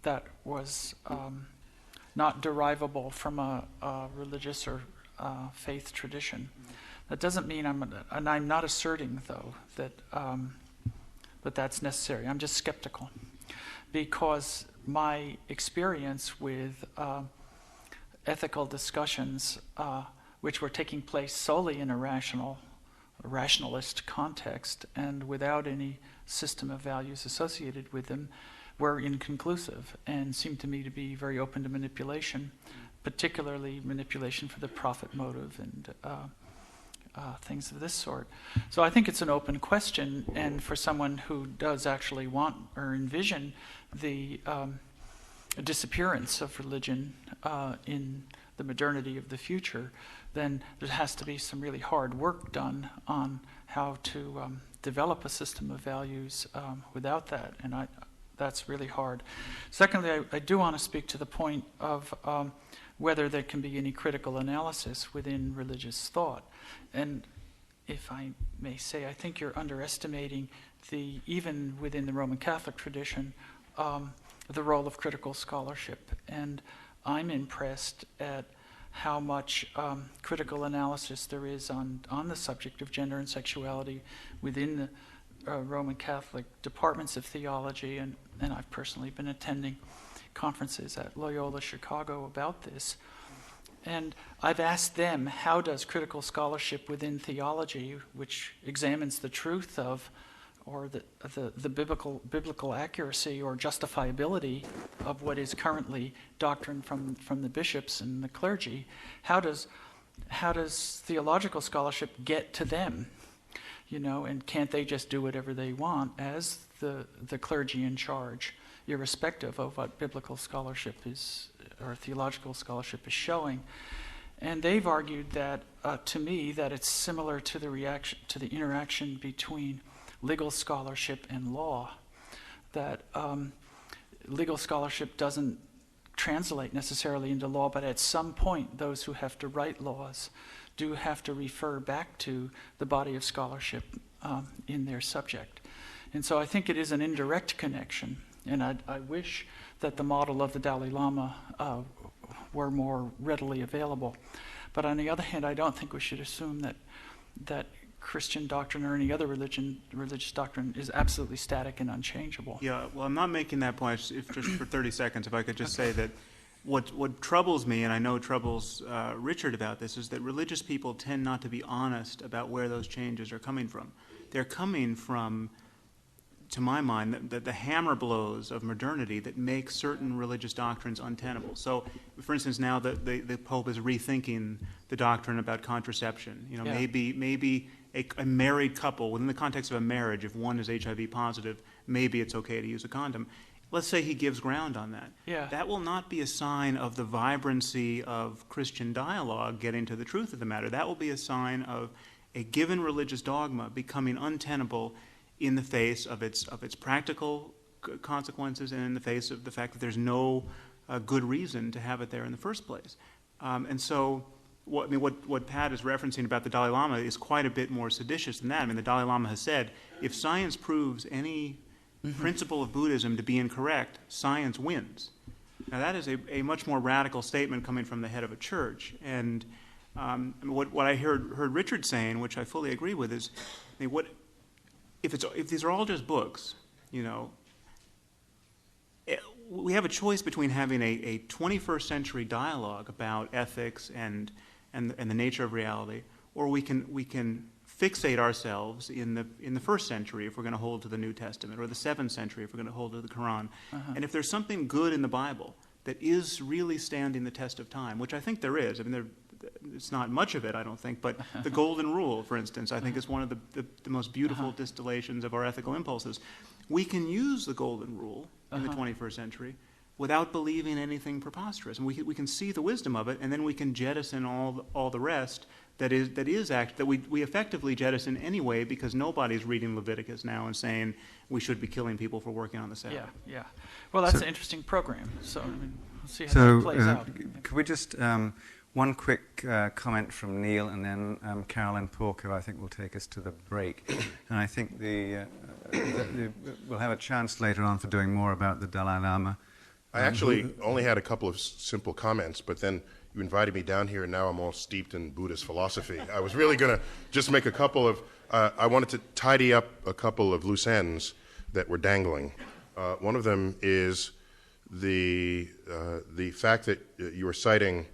that was not derivable from a religious or faith tradition. That doesn't mean I'm not asserting, though, that that's necessary. I'm just skeptical, because my experience with ethical discussions, which were taking place solely in a rationalist context and without any system of values associated with them, were inconclusive and seemed to me to be very open to manipulation, particularly manipulation for the profit motive and things of this sort. So I think it's an open question, and for someone who does actually want or envision the disappearance of religion in the modernity of the future, then there has to be some really hard work done on how to develop a system of values without that, and that's really hard. Secondly, I do want to speak to the point of whether there can be any critical analysis within religious thought. And if I may say, I think you're underestimating even within the Roman Catholic tradition, the role of critical scholarship. And I'm impressed at how much critical analysis there is on the subject of gender and sexuality within the Roman Catholic departments of theology, and I've personally been attending conferences at Loyola Chicago about this. And I've asked them, how does critical scholarship within theology, which examines the truth of, or the biblical accuracy or justifiability of what is currently doctrine from the bishops and the clergy, how does theological scholarship get to them? And can't they just do whatever they want as the clergy in charge, irrespective of what biblical scholarship is or theological scholarship is showing? And they've argued that, to me, that it's similar to the interaction between legal scholarship and law, that legal scholarship doesn't translate necessarily into law, but at some point those who have to write laws do have to refer back to the body of scholarship in their subject. And so I think it is an indirect connection, and I wish that the model of the Dalai Lama were more readily available. But on the other hand, I don't think we should assume that Christian doctrine or any other religious doctrine is absolutely static and unchangeable. Yeah, well, I'm not making that point. If just for 30 seconds, if I could just say that what troubles me, and I know troubles Richard about this, is that religious people tend not to be honest about where those changes are coming from. They're coming from, to my mind, the hammer blows of modernity that make certain religious doctrines untenable. So, for instance, now the Pope is rethinking the doctrine about contraception. You know, Yeah. maybe a married couple, within the context of a marriage, if one is HIV positive, maybe it's okay to use a condom. Let's say he gives ground on that. Yeah. That will not be a sign of the vibrancy of Christian dialogue getting to the truth of the matter. That will be a sign of a given religious dogma becoming untenable in the face of its practical consequences and in the face of the fact that there's no good reason to have it there in the first place. And so what Pat is referencing about the Dalai Lama is quite a bit more seditious than that. I mean, the Dalai Lama has said, if science proves any principle of Buddhism to be incorrect, science wins. Now, that is a much more radical statement coming from the head of a church. And what I heard Richard saying, which I fully agree with, is if these are all just books, you know, we have a choice between having a 21st century dialogue about ethics and the nature of reality, or we can fixate ourselves in the first century if we're going to hold to the New Testament, or the 7th century if we're going to hold to the Quran. And if there's something good in the Bible that is really standing the test of time, which I think there is. I mean, it's not much of it, I don't think, but the Golden Rule, for instance, I think is one of the most beautiful distillations of our ethical impulses. We can use the Golden Rule in the 21st century without believing anything preposterous, and we can see the wisdom of it, and then we can jettison all the rest that we effectively jettison anyway, because nobody's reading Leviticus now and saying we should be killing people for working on the Sabbath. Yeah. Well, that's an interesting program. So I mean, we'll see how that plays out. Could we just one quick comment from Neil, and then Carolyn Porco, I think, will take us to the break. And I think we'll have a chance later on for doing more about the Dalai Lama. I actually only had a couple of simple comments, but then you invited me down here, and now I'm all steeped in Buddhist philosophy. I was really going to just make a couple of, I wanted to tidy up a couple of loose ends that were dangling. One of them is the fact that you were citing,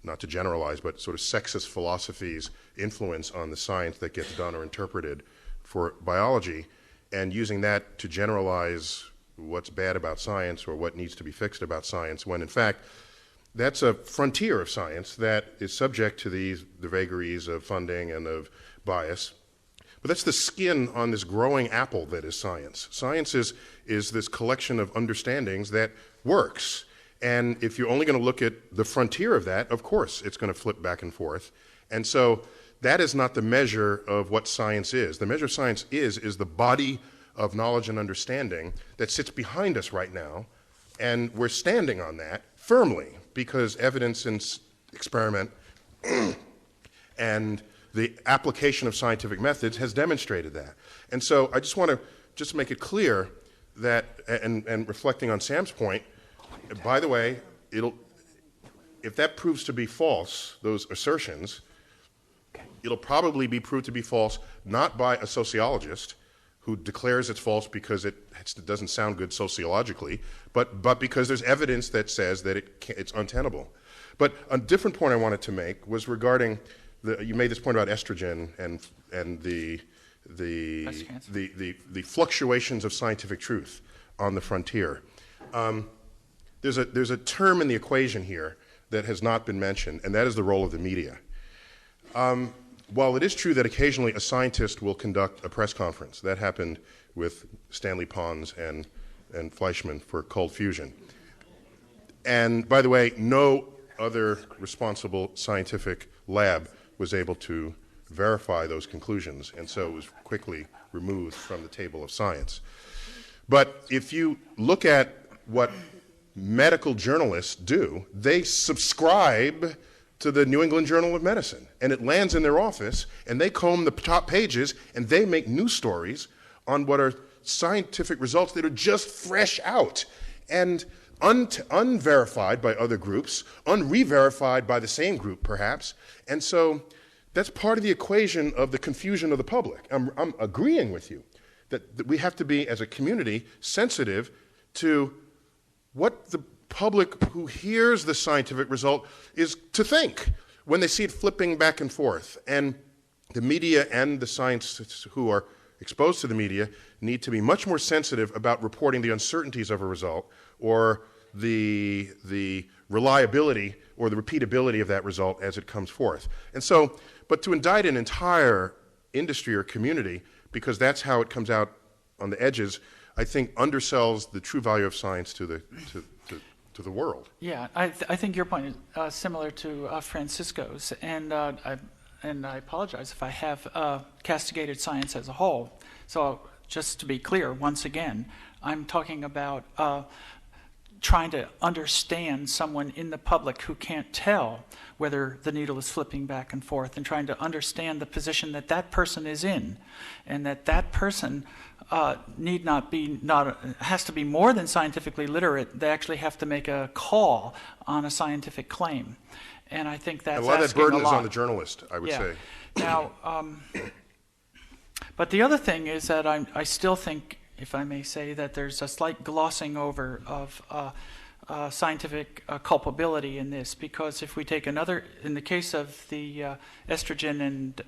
not to generalize, but sort of sexist philosophy's influence on the science that gets done or interpreted for biology, and using that to generalize what's bad about science or what needs to be fixed about science, when in fact that's a frontier of science that is subject to the vagaries of funding and of bias. But that's the skin on this growing apple that is science. Science is this collection of understandings that works. And if you're only going to look at the frontier of that, of course it's going to flip back and forth. And so that is not the measure of what science is. The measure of science is the body of knowledge and understanding that sits behind us right now, and we're standing on that firmly because evidence and experiment and the application of scientific methods has demonstrated that. And so I just want to just make it clear that, and reflecting on Sam's point, by the way, if that proves to be false, those assertions, it'll probably be proved to be false not by a sociologist who declares it's false because it doesn't sound good sociologically, but because there's evidence that says that it's untenable. But a different point I wanted to make was regarding you made this point about estrogen and the fluctuations of scientific truth on the frontier. There's a term in the equation here that has not been mentioned, and that is the role of the media. While it is true that occasionally a scientist will conduct a press conference, that happened with Stanley Pons and Fleischmann for cold fusion. And by the way, no other responsible scientific lab was able to verify those conclusions, and so it was quickly removed from the table of science. But if you look at what medical journalists do, they subscribe to the New England Journal of Medicine, and it lands in their office, and they comb the top pages, and they make news stories on what are scientific results that are just fresh out and unverified by other groups, unre-verified by the same group, perhaps. And so that's part of the equation of the confusion of the public. I'm agreeing with you that we have to be, as a community, sensitive to what the public who hears the scientific result is to think when they see it flipping back and forth. And the media and the scientists who are exposed to the media need to be much more sensitive about reporting the uncertainties of a result or the reliability or the repeatability of that result as it comes forth. And so, but to indict an entire industry or community because that's how it comes out on the edges, I think undersells the true value of science to the world. Yeah, I think your point is similar to Francisco's, and I apologize if I have castigated science as a whole. So just to be clear, once again, I'm talking about trying to understand someone in the public who can't tell whether the needle is flipping back and forth, and trying to understand the position that that person is in, and that person has to be more than scientifically literate. They actually have to make a call on a scientific claim, and I think that's a lot of that burden is on the lot. journalist, I would say. Now, but the other thing is that I still think, if I may say, that there's a slight glossing over of scientific culpability in this, because if we take another, in the case of the estrogen and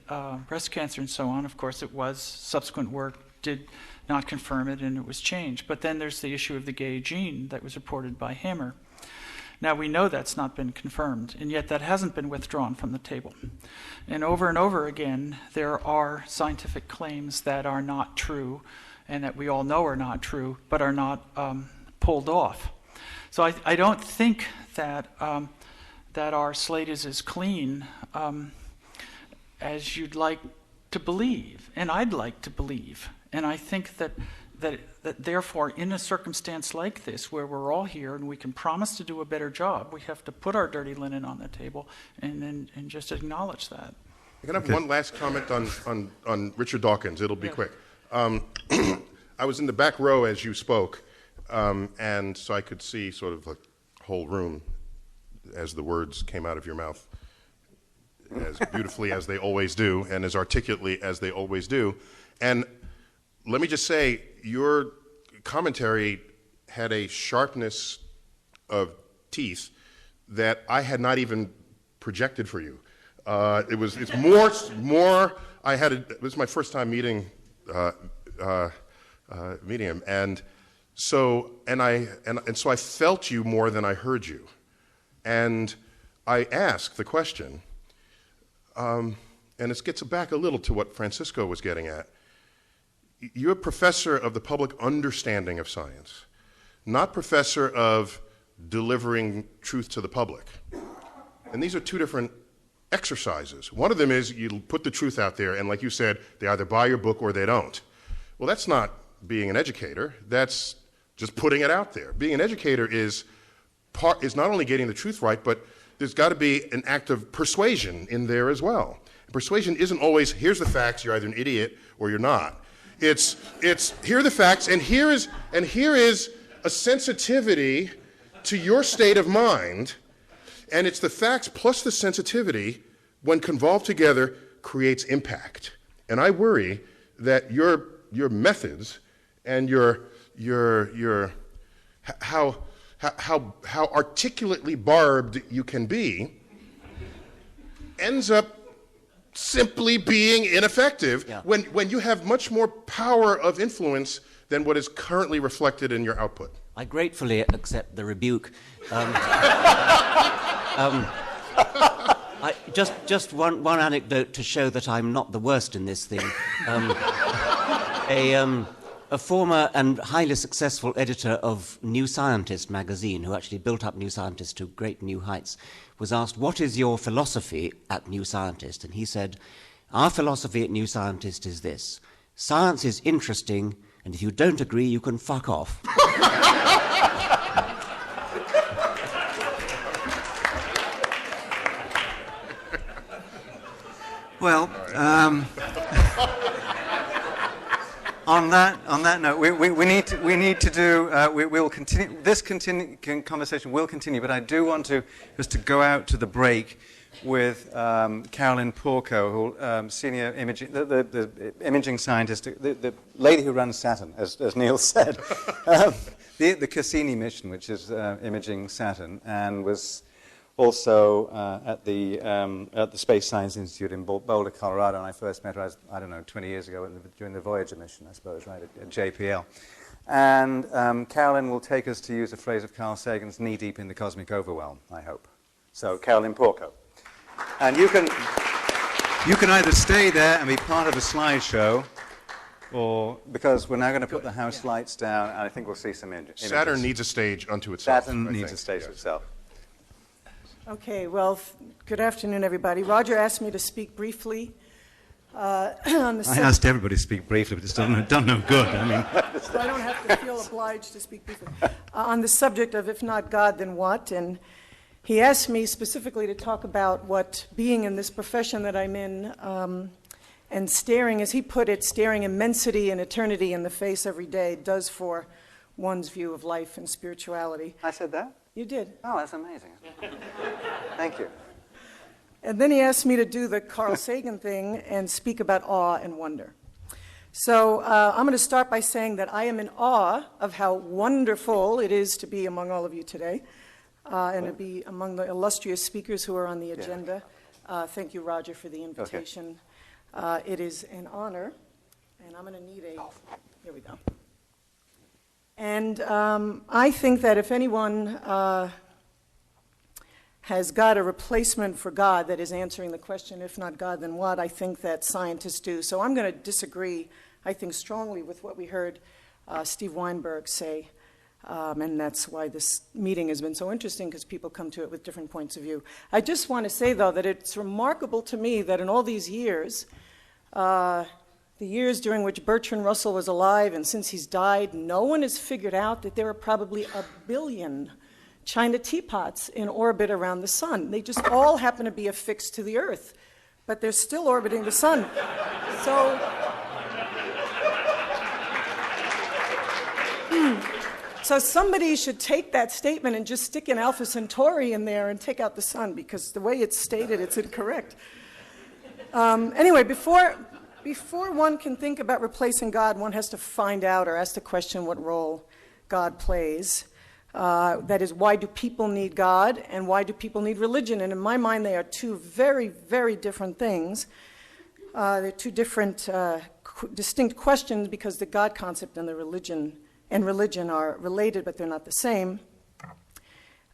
breast cancer and so on, of course it was, subsequent work did not confirm it and it was changed. But then there's the issue of the gay gene that was reported by Hammer. Now we know that's not been confirmed, and yet that hasn't been withdrawn from the table. And over again, there are scientific claims that are not true, and that we all know are not true, but are not pulled off. So I don't think that that our slate is as clean as you'd like to believe, and I'd like to believe. And I think that therefore, in a circumstance like this, where we're all here and we can promise to do a better job, we have to put our dirty linen on the table and just acknowledge that. I can have one last comment on Richard Dawkins. It'll be quick. I was in the back row as you spoke, and so I could see sort of the whole room as the words came out of your mouth, as beautifully as they always do, and as articulately as they always do. And let me just say, your commentary had a sharpness of teeth that I had not even projected for you. It was more. It was my first time meeting him, and so I felt you more than I heard you, and I asked the question, and it gets back a little to what Francisco was getting at. You're a professor of the public understanding of science, not professor of delivering truth to the public. And these are two different exercises. One of them is you put the truth out there, and like you said, they either buy your book or they don't. Well, that's not being an educator. That's just putting it out there. Being an educator is not only getting the truth right, but there's got to be an act of persuasion in there as well. Persuasion isn't always, here's the facts, you're either an idiot or you're not. It's here are the facts, and here is a sensitivity to your state of mind, and it's the facts plus the sensitivity, when convolved together, creates impact. And I worry that your methods and how articulately barbed you can be ends up simply being ineffective when you have much more power of influence than what is currently reflected in your output. I gratefully accept the rebuke. Just one anecdote to show that I'm not the worst in this thing. a former and highly successful editor of New Scientist magazine, who actually built up New Scientist to great new heights, was asked, "What is your philosophy at New Scientist?" And he said, "Our philosophy at New Scientist is this: science is interesting, and if you don't agree, you can fuck off." Well, on that note, we need to do. We'll continue. This conversation will continue, but I do want to just to go out to the break with Carolyn Porco, who senior imaging, the imaging scientist, the lady who runs Saturn, as Neil said, the Cassini mission, which is imaging Saturn, and was also at the Space Science Institute in Boulder, Colorado. And I first met her, I don't know, 20 years ago during the Voyager mission, I suppose, right, at JPL. And Carolyn will take us, to use a phrase of Carl Sagan's, knee-deep in the cosmic overwhelm, I hope. So, Carolyn Porco. And you can either stay there and be part of the slideshow, or because we're now going to put the house lights down, and I think we'll see some images. Saturn needs a stage unto itself. Saturn needs a stage itself. Okay, well, good afternoon, everybody. Roger asked me to speak briefly on the I asked everybody to speak briefly, but it's done no good. I mean, so I don't have to feel obliged to speak briefly. On the subject of if not God, then what? And he asked me specifically to talk about what being in this profession that I'm in and staring, as he put it, staring immensity and eternity in the face every day does for one's view of life and spirituality. I said that? You did. Oh, that's amazing. Thank you. And then he asked me to do the Carl Sagan thing and speak about awe and wonder. So I'm going to start by saying that I am in awe of how wonderful it is to be among all of you today and to be among the illustrious speakers who are on the agenda. Thank you, Roger, for the invitation. Okay. It is an honor, and I'm going to need here we go. And I think that if anyone has got a replacement for God that is answering the question, if not God, then what, I think that scientists do. So I'm going to disagree, I think, strongly with what we heard Steve Weinberg say. And that's why this meeting has been so interesting, because people come to it with different points of view. I just want to say, though, that it's remarkable to me that in all these years, the years during which Bertrand Russell was alive, and since he's died, no one has figured out that there are probably 1 billion China teapots in orbit around the sun. They just all happen to be affixed to the Earth, but they're still orbiting the sun. So somebody should take that statement and just stick an Alpha Centauri in there and take out the sun, because the way it's stated, it's incorrect. Anyway, before one can think about replacing God, one has to find out or ask the question what role God plays. That is, why do people need God, and why do people need religion? And in my mind, they are two very, very different things. They're two different, distinct questions, because the God concept and the religion are related, but they're not the same.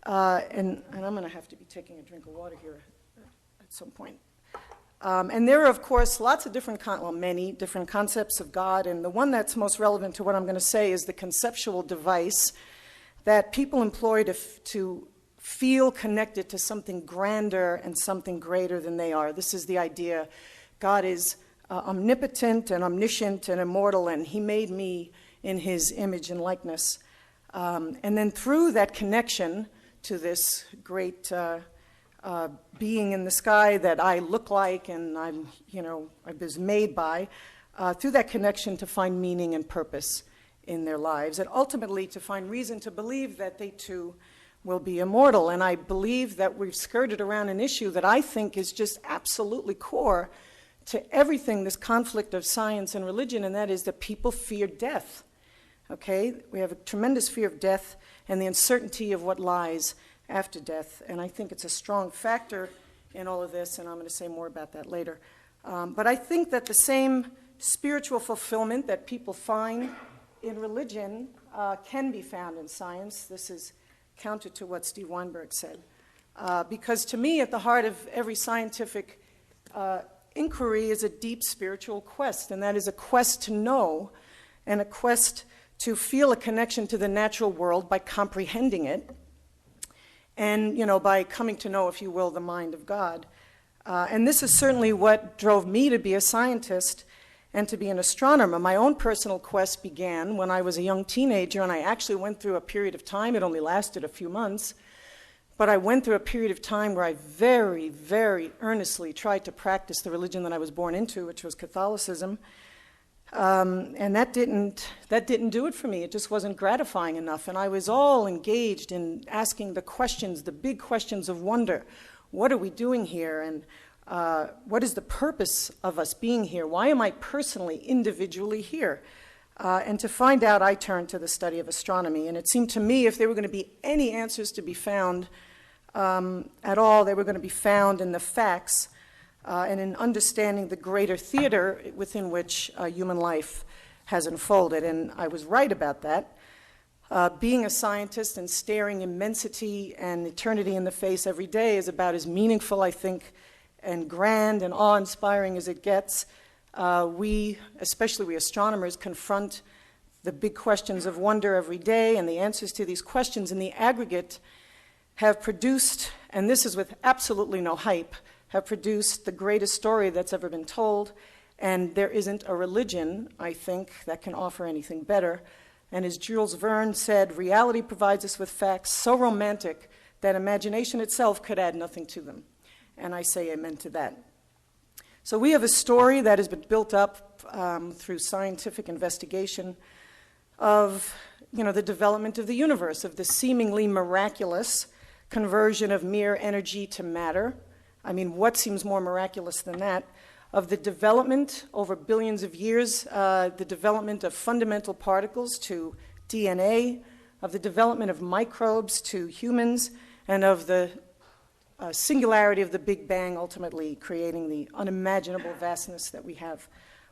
And I'm going to have to be taking a drink of water here at some point. And there are, of course, lots of different, many different concepts of God, and the one that's most relevant to what I'm going to say is the conceptual device that people employ to feel connected to something grander and something greater than they are. This is the idea. God is omnipotent and omniscient and immortal, and he made me in his image and likeness. And then through that connection to this great being in the sky that I look like and I was made by, through that connection to find meaning and purpose in their lives, and ultimately to find reason to believe that they too will be immortal. And I believe that we've skirted around an issue that I think is just absolutely core to everything, this conflict of science and religion, and that is that people fear death. Okay? We have a tremendous fear of death and the uncertainty of what lies after death, and I think it's a strong factor in all of this, and I'm going to say more about that later. But I think that the same spiritual fulfillment that people find in religion can be found in science. This is counter to what Steve Weinberg said. Because to me, at the heart of every scientific inquiry is a deep spiritual quest, and that is a quest to know and a quest to feel a connection to the natural world by comprehending it, and by coming to know, if you will, the mind of God. And this is certainly what drove me to be a scientist and to be an astronomer. My own personal quest began when I was a young teenager, and I actually went through a period of time, it only lasted a few months, but I went through a period of time where I very, very earnestly tried to practice the religion that I was born into, which was Catholicism. And that didn't do it for me. It just wasn't gratifying enough. And I was all engaged in asking the questions, the big questions of wonder. What are we doing here? And what is the purpose of us being here? Why am I personally, individually here? And to find out, I turned to the study of astronomy. And it seemed to me if there were going to be any answers to be found at all, they were going to be found in the facts and in understanding the greater theater within which human life has unfolded. And I was right about that. Being a scientist and staring immensity and eternity in the face every day is about as meaningful, I think, and grand and awe-inspiring as it gets. Especially we astronomers, confront the big questions of wonder every day, and the answers to these questions in the aggregate have produced, and this is with absolutely no hype, have produced the greatest story that's ever been told, and there isn't a religion, I think, that can offer anything better. And as Jules Verne said, reality provides us with facts so romantic that imagination itself could add nothing to them. And I say amen to that. So we have a story that has been built up through scientific investigation of the development of the universe, of the seemingly miraculous conversion of mere energy to matter. I mean, what seems more miraculous than that? Of the development over billions of years, the development of fundamental particles to DNA, of the development of microbes to humans, and of the singularity of the Big Bang ultimately creating the unimaginable vastness that we have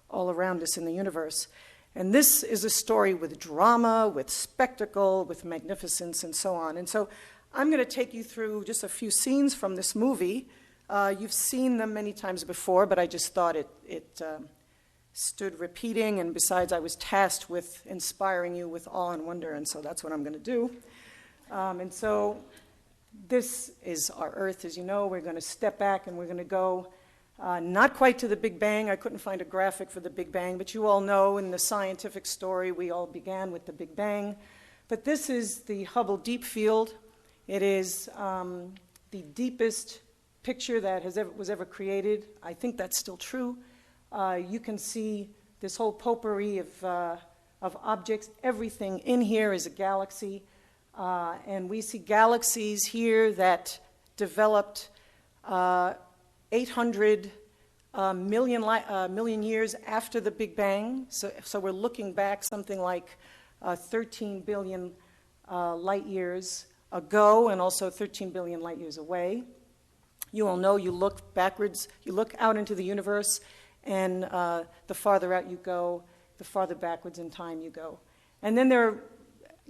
all around us in the universe. And this is a story with drama, with spectacle, with magnificence, and so on. And so I'm going to take you through just a few scenes from this movie. You've seen them many times before, but I just thought it stood repeating, and besides, I was tasked with inspiring you with awe and wonder, and so that's what I'm going to do. And so this is our Earth, as you know. We're going to step back, and we're going to go not quite to the Big Bang. I couldn't find a graphic for the Big Bang, but you all know in the scientific story we all began with the Big Bang. But this is the Hubble Deep Field. It is the deepest picture that was ever created. I think that's still true. You can see this whole potpourri of objects. Everything in here is a galaxy. And we see galaxies here that developed 800 million years after the Big Bang. So we're looking back something like 13 billion light years ago, and also 13 billion light years away. You all know you look backwards, you look out into the universe, and the farther out you go, the farther backwards in time you go. And then there are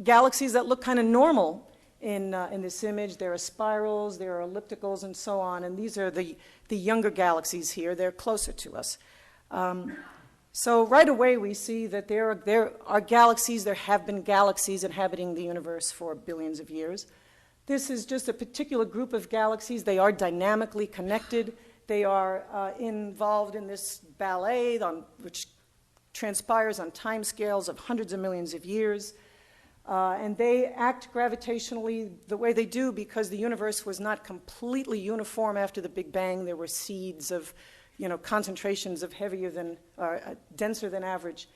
galaxies that look kind of normal in this image. There are spirals, there are ellipticals, and so on. And these are the younger galaxies here. They're closer to us. So right away we see that there are galaxies, there have been galaxies inhabiting the universe for billions of years. This is just a particular group of galaxies. They are dynamically connected. They are involved in this ballet which transpires on timescales of hundreds of millions of years. And they act gravitationally the way they do because the universe was not completely uniform after the Big Bang. There were seeds of, concentrations of denser than average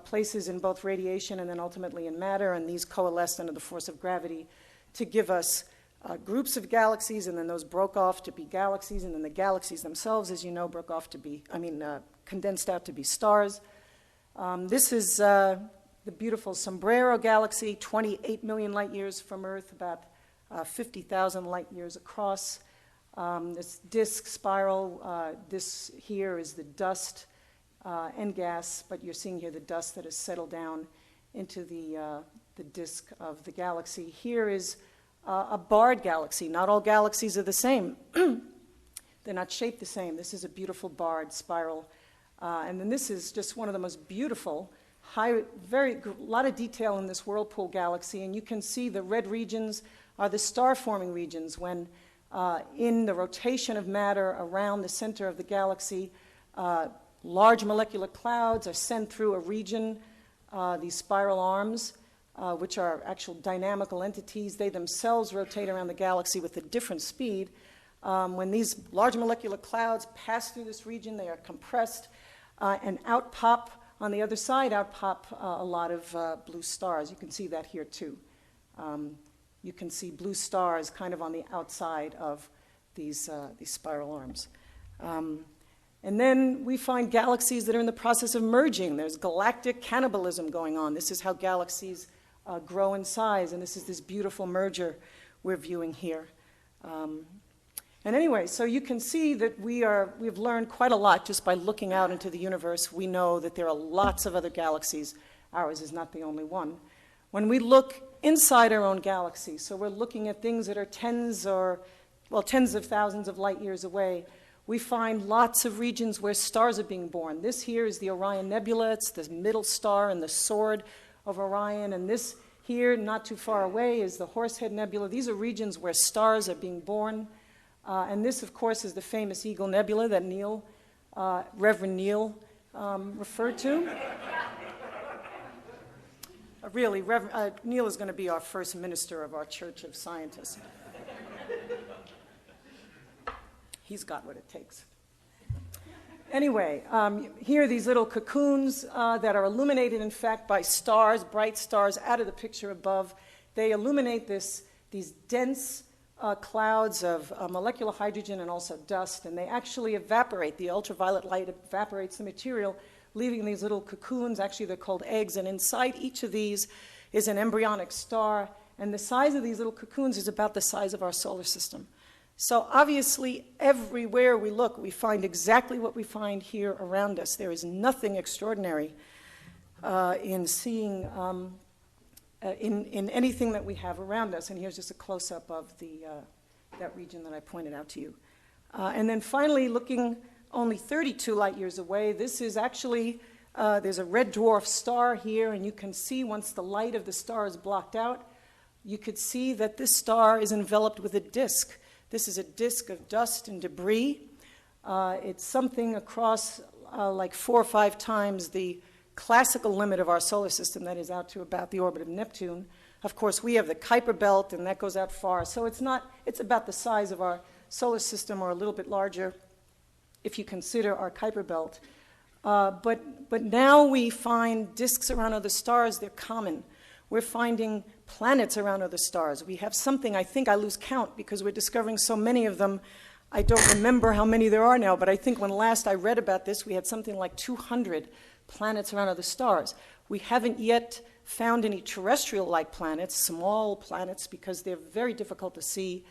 places in both radiation and then ultimately in matter, and these coalesced under the force of gravity to give us groups of galaxies, and then those broke off to be galaxies, and then the galaxies themselves, as you know, condensed out to be stars. This is the beautiful Sombrero galaxy, 28 million light years from Earth, about 50,000 light years across. This disk spiral, this here is the dust and gas, but you're seeing here the dust that has settled down into the disk of the galaxy. Here is a barred galaxy. Not all galaxies are the same. They're not shaped the same. This is a beautiful barred spiral. And then this is just one of the most beautiful lot of detail in this whirlpool galaxy, and you can see the red regions are the star-forming regions when in the rotation of matter around the center of the galaxy, large molecular clouds are sent through a region, these spiral arms, which are actual dynamical entities. They themselves rotate around the galaxy with a different speed. When these large molecular clouds pass through this region, they are compressed and out pop, on the other side, out pop a lot of blue stars. You can see that here too. You can see blue stars kind of on the outside of these spiral arms. And then we find galaxies that are in the process of merging. There's galactic cannibalism going on. This is how galaxies grow in size, and this is this beautiful merger we're viewing here. And anyway, so you can see that we've learned quite a lot just by looking out into the universe. We know that there are lots of other galaxies. Ours is not the only one. When we look inside our own galaxy, so we're looking at things that are tens of thousands of light years away, we find lots of regions where stars are being born. This here is the Orion Nebula. It's the middle star and the sword of Orion. And this here, not too far away, is the Horsehead Nebula. These are regions where stars are being born. And this, of course, is the famous Eagle Nebula that Reverend Neil referred to. Really, Neil is going to be our first minister of our Church of Scientists. He's got what it takes. Anyway, here are these little cocoons that are illuminated, in fact, by stars, bright stars out of the picture above. They illuminate these dense clouds of molecular hydrogen and also dust, and they actually evaporate. The ultraviolet light evaporates the material, leaving these little cocoons. Actually, they're called eggs, and inside each of these is an embryonic star, and the size of these little cocoons is about the size of our solar system. So obviously, everywhere we look, we find exactly what we find here around us. There is nothing extraordinary in seeing in anything that we have around us. And here's just a close-up of that region that I pointed out to you. And then finally, looking only 32 light years away, this is actually, there's a red dwarf star here, and you can see once the light of the star is blocked out, you could see that this star is enveloped with a disk. This is a disk of dust and debris. It's something across like 4 or 5 times the classical limit of our solar system, that is out to about the orbit of Neptune. Of course, we have the Kuiper Belt, and that goes out far. So it's about the size of our solar system, or a little bit larger if you consider our Kuiper Belt. But now we find disks around other stars. They're common. We're finding planets around other stars. We have something, I think I lose count because we're discovering so many of them. I don't remember how many there are now, but I think when last I read about this, we had something like 200 planets around other stars. We haven't yet found any terrestrial-like planets, small planets, because they're very difficult to see.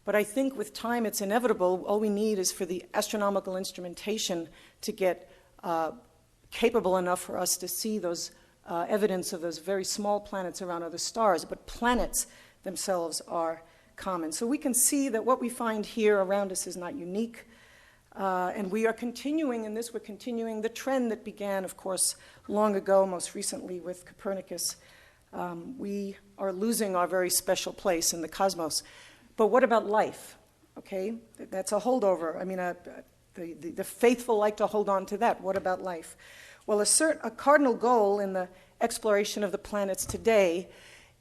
But I think with time it's inevitable. All we need is for the astronomical instrumentation to get capable enough for us to see those evidence of those very small planets around other stars. But planets themselves are common. So we can see that what we find here around us is not unique. And we are continuing in this, we're continuing the trend that began, of course, long ago, most recently with Copernicus. We are losing our very special place in the cosmos. But what about life? Okay, that's a holdover. I mean, the faithful like to hold on to that. What about life? Well, a cardinal goal in the exploration of the planets today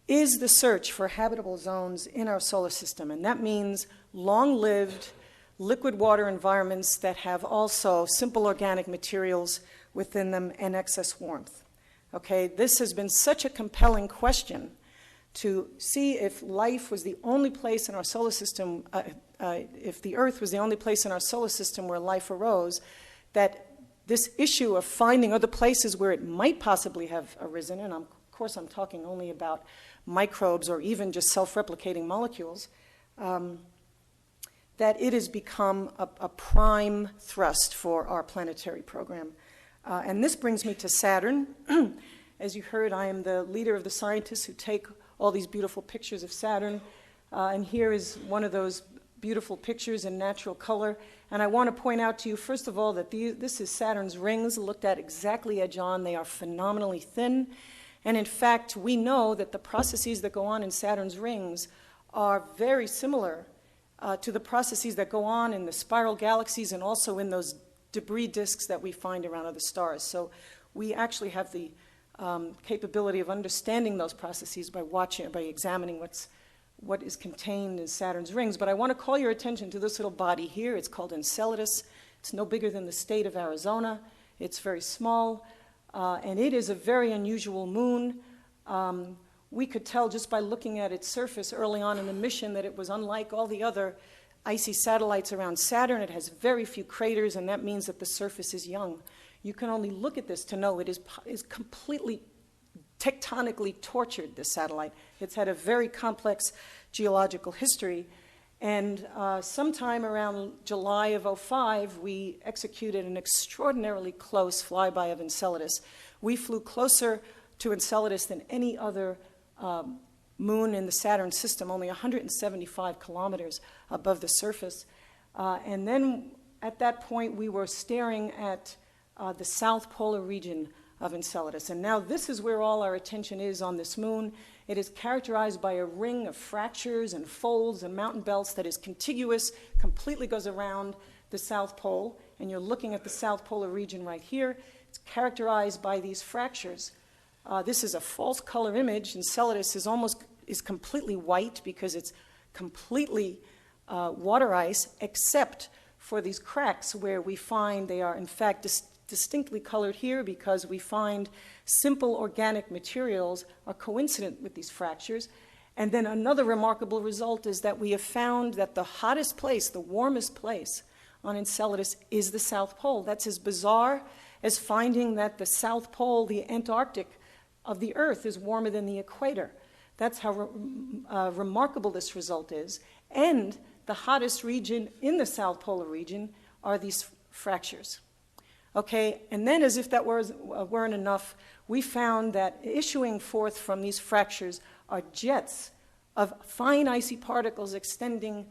is the search for habitable zones in our solar system. And that means long-lived liquid water environments that have also simple organic materials within them and excess warmth. Okay, this has been such a compelling question to see if life was the only place in our solar system, if the Earth was the only place in our solar system where life arose, that this issue of finding other places where it might possibly have arisen, and of course I'm talking only about microbes or even just self-replicating molecules, that it has become a prime thrust for our planetary program. And this brings me to Saturn. As you heard, I am the leader of the scientists who take all these beautiful pictures of Saturn. And here is one of those beautiful pictures in natural color. And I want to point out to you, first of all, that this is Saturn's rings looked at exactly edge on. They are phenomenally thin. And in fact, we know that the processes that go on in Saturn's rings are very similar to the processes that go on in the spiral galaxies and also in those debris disks that we find around other stars. So we actually have the capability of understanding those processes by examining what is contained in Saturn's rings. But I want to call your attention to this little body here. It's called Enceladus. It's no bigger than the state of Arizona. It's very small, and it is a very unusual moon. We could tell just by looking at its surface early on in the mission that it was unlike all the other icy satellites around Saturn. It has very few craters, and that means that the surface is young. You can only look at this to know it is completely tectonically tortured, this satellite. It's had a very complex geological history. And sometime around July of 2005, we executed an extraordinarily close flyby of Enceladus. We flew closer to Enceladus than any other moon in the Saturn system, only 175 kilometers above the surface. And then at that point, we were staring at the south polar region of Enceladus. And now this is where all our attention is on this moon. It is characterized by a ring of fractures and folds and mountain belts that is contiguous, completely goes around the South Pole. And you're looking at the south polar region right here. It's characterized by these fractures. This is a false color image. Enceladus is completely white because it's completely water ice, except for these cracks where we find they are in fact distinctly colored here because we find simple organic materials are coincident with these fractures. And then another remarkable result is that we have found that the hottest place, the warmest place on Enceladus is the South Pole. That's as bizarre as finding that the South Pole, the Antarctic of the Earth, is warmer than the equator. That's how remarkable this result is. And the hottest region in the South Polar region are these fractures. Okay, and then as if that weren't enough, we found that issuing forth from these fractures are jets of fine icy particles extending.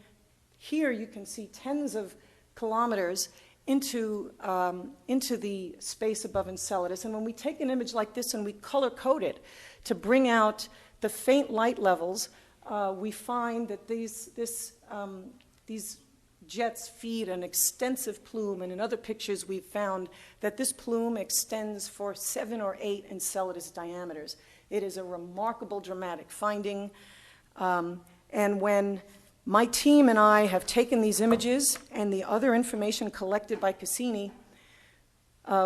Here you can see tens of kilometers into the space above Enceladus. And when we take an image like this and we color code it to bring out the faint light levels, we find that these jets feed an extensive plume, and in other pictures we've found that this plume extends for 7 or 8 Enceladus diameters. It is a remarkable, dramatic finding. And when my team and I have taken these images and the other information collected by Cassini,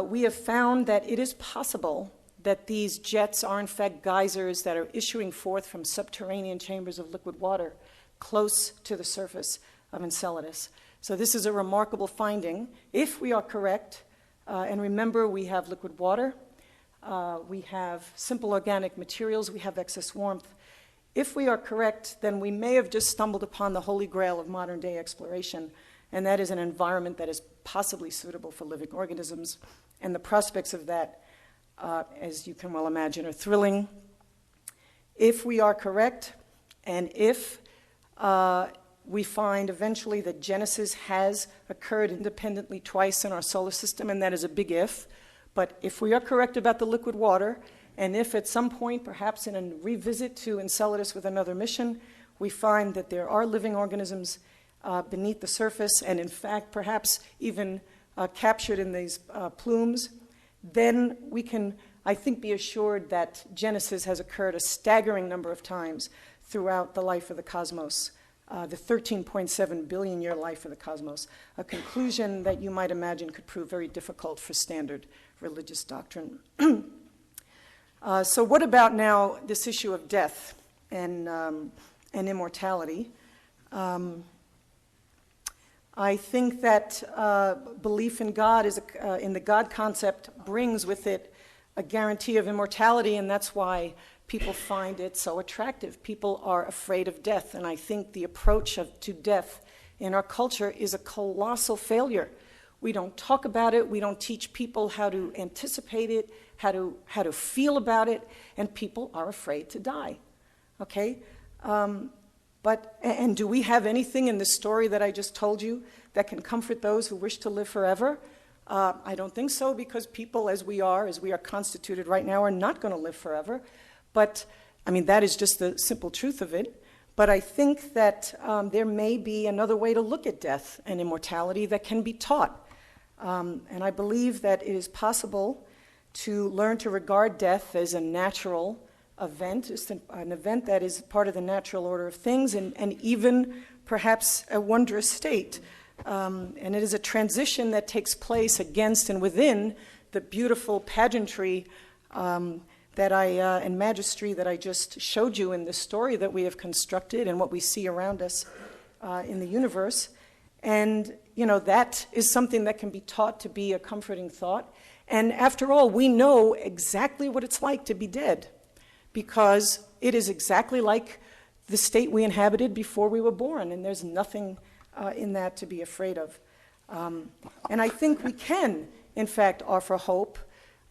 we have found that it is possible that these jets are in fact geysers that are issuing forth from subterranean chambers of liquid water close to the surface of Enceladus. So this is a remarkable finding. If we are correct, and remember we have liquid water, we have simple organic materials, we have excess warmth. If we are correct, then we may have just stumbled upon the holy grail of modern day exploration, and that is an environment that is possibly suitable for living organisms. And the prospects of that, as you can well imagine, are thrilling. If we are correct, and if we find eventually that Genesis has occurred independently twice in our solar system, and that is a big if. But if we are correct about the liquid water, and if at some point, perhaps in a revisit to Enceladus with another mission, we find that there are living organisms beneath the surface, and in fact, perhaps even captured in these plumes, then we can, I think, be assured that Genesis has occurred a staggering number of times throughout the life of the cosmos. The 13.7 billion year life of the cosmos, a conclusion that you might imagine could prove very difficult for standard religious doctrine. So what about now this issue of death and immortality? I think that belief in God in the God concept brings with it a guarantee of immortality, and that's why people find it so attractive. People are afraid of death, and I think the approach to death in our culture is a colossal failure. We don't talk about it. We don't teach people how to anticipate it, how to feel about it, and people are afraid to die. Okay? And do we have anything in this story that I just told you that can comfort those who wish to live forever? I don't think so, because people as we are constituted right now, are not going to live forever. But, I mean, that is just the simple truth of it. But I think that there may be another way to look at death and immortality that can be taught. And I believe that it is possible to learn to regard death as a natural event, it's an event that is part of the natural order of things, and even perhaps a wondrous state. And it is a transition that takes place against and within the beautiful pageantry and magistry that I just showed you in this story that we have constructed and what we see around us in the universe. And, that is something that can be taught to be a comforting thought. And after all, we know exactly what it's like to be dead, because it is exactly like the state we inhabited before we were born, and there's nothing in that to be afraid of. And I think we can, in fact, offer hope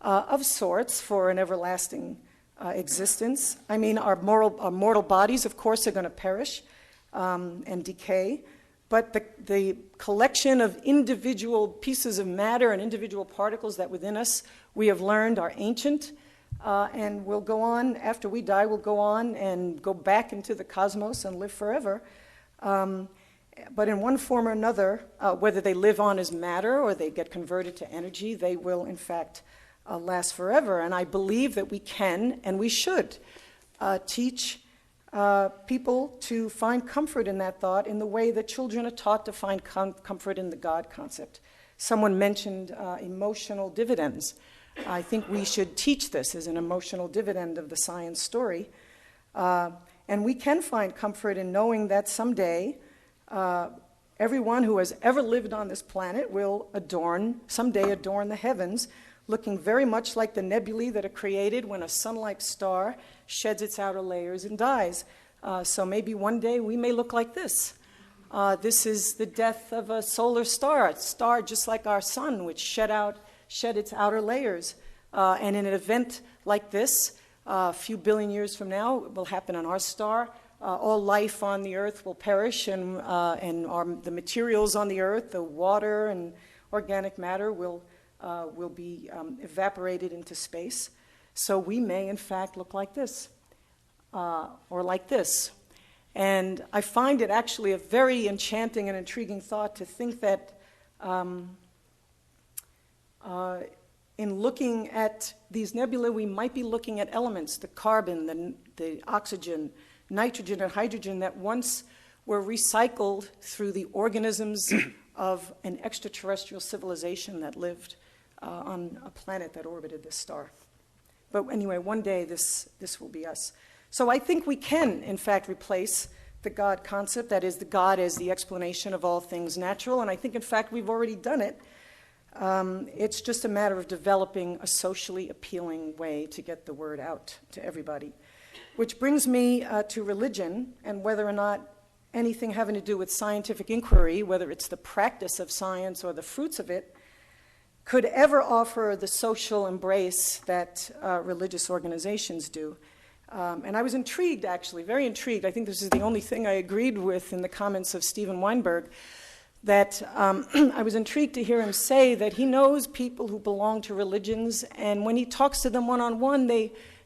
of sorts for an everlasting existence. I mean, our mortal bodies, of course, are going to perish and decay, but the collection of individual pieces of matter and individual particles that within us we have learned are ancient, and will go on, after we die, we'll go on and go back into the cosmos and live forever. But in one form or another, whether they live on as matter or they get converted to energy, they will, in fact, last forever. And I believe that we can and we should teach people to find comfort in that thought in the way that children are taught to find comfort in the God concept. Someone mentioned emotional dividends. I think we should teach this as an emotional dividend of the science story. And we can find comfort in knowing that someday everyone who has ever lived on this planet will someday adorn the heavens, looking very much like the nebulae that are created when a sun-like star sheds its outer layers and dies. So maybe one day we may look like this. This is the death of a solar star, a star just like our sun, which shed its outer layers. And in an event like this, a few billion years from now, it will happen on our star. All life on the earth will perish, and the materials on the earth, the water and organic matter, will be evaporated into space. So we may, in fact, look like this, or like this. And I find it actually a very enchanting and intriguing thought to think that in looking at these nebulae, we might be looking at elements, the carbon, the oxygen, nitrogen and hydrogen that once were recycled through the organisms of an extraterrestrial civilization that lived on a planet that orbited this star. But anyway, one day this will be us. So I think we can, in fact, replace the God concept, that is, the God as the explanation of all things natural, and I think, in fact, we've already done it. It's just a matter of developing a socially appealing way to get the word out to everybody. Which brings me to religion, and whether or not anything having to do with scientific inquiry, whether it's the practice of science or the fruits of it, could ever offer the social embrace that religious organizations do. And I was intrigued, actually, very intrigued. I think this is the only thing I agreed with in the comments of Steven Weinberg, that I was intrigued to hear him say that he knows people who belong to religions, and when he talks to them one-on-one,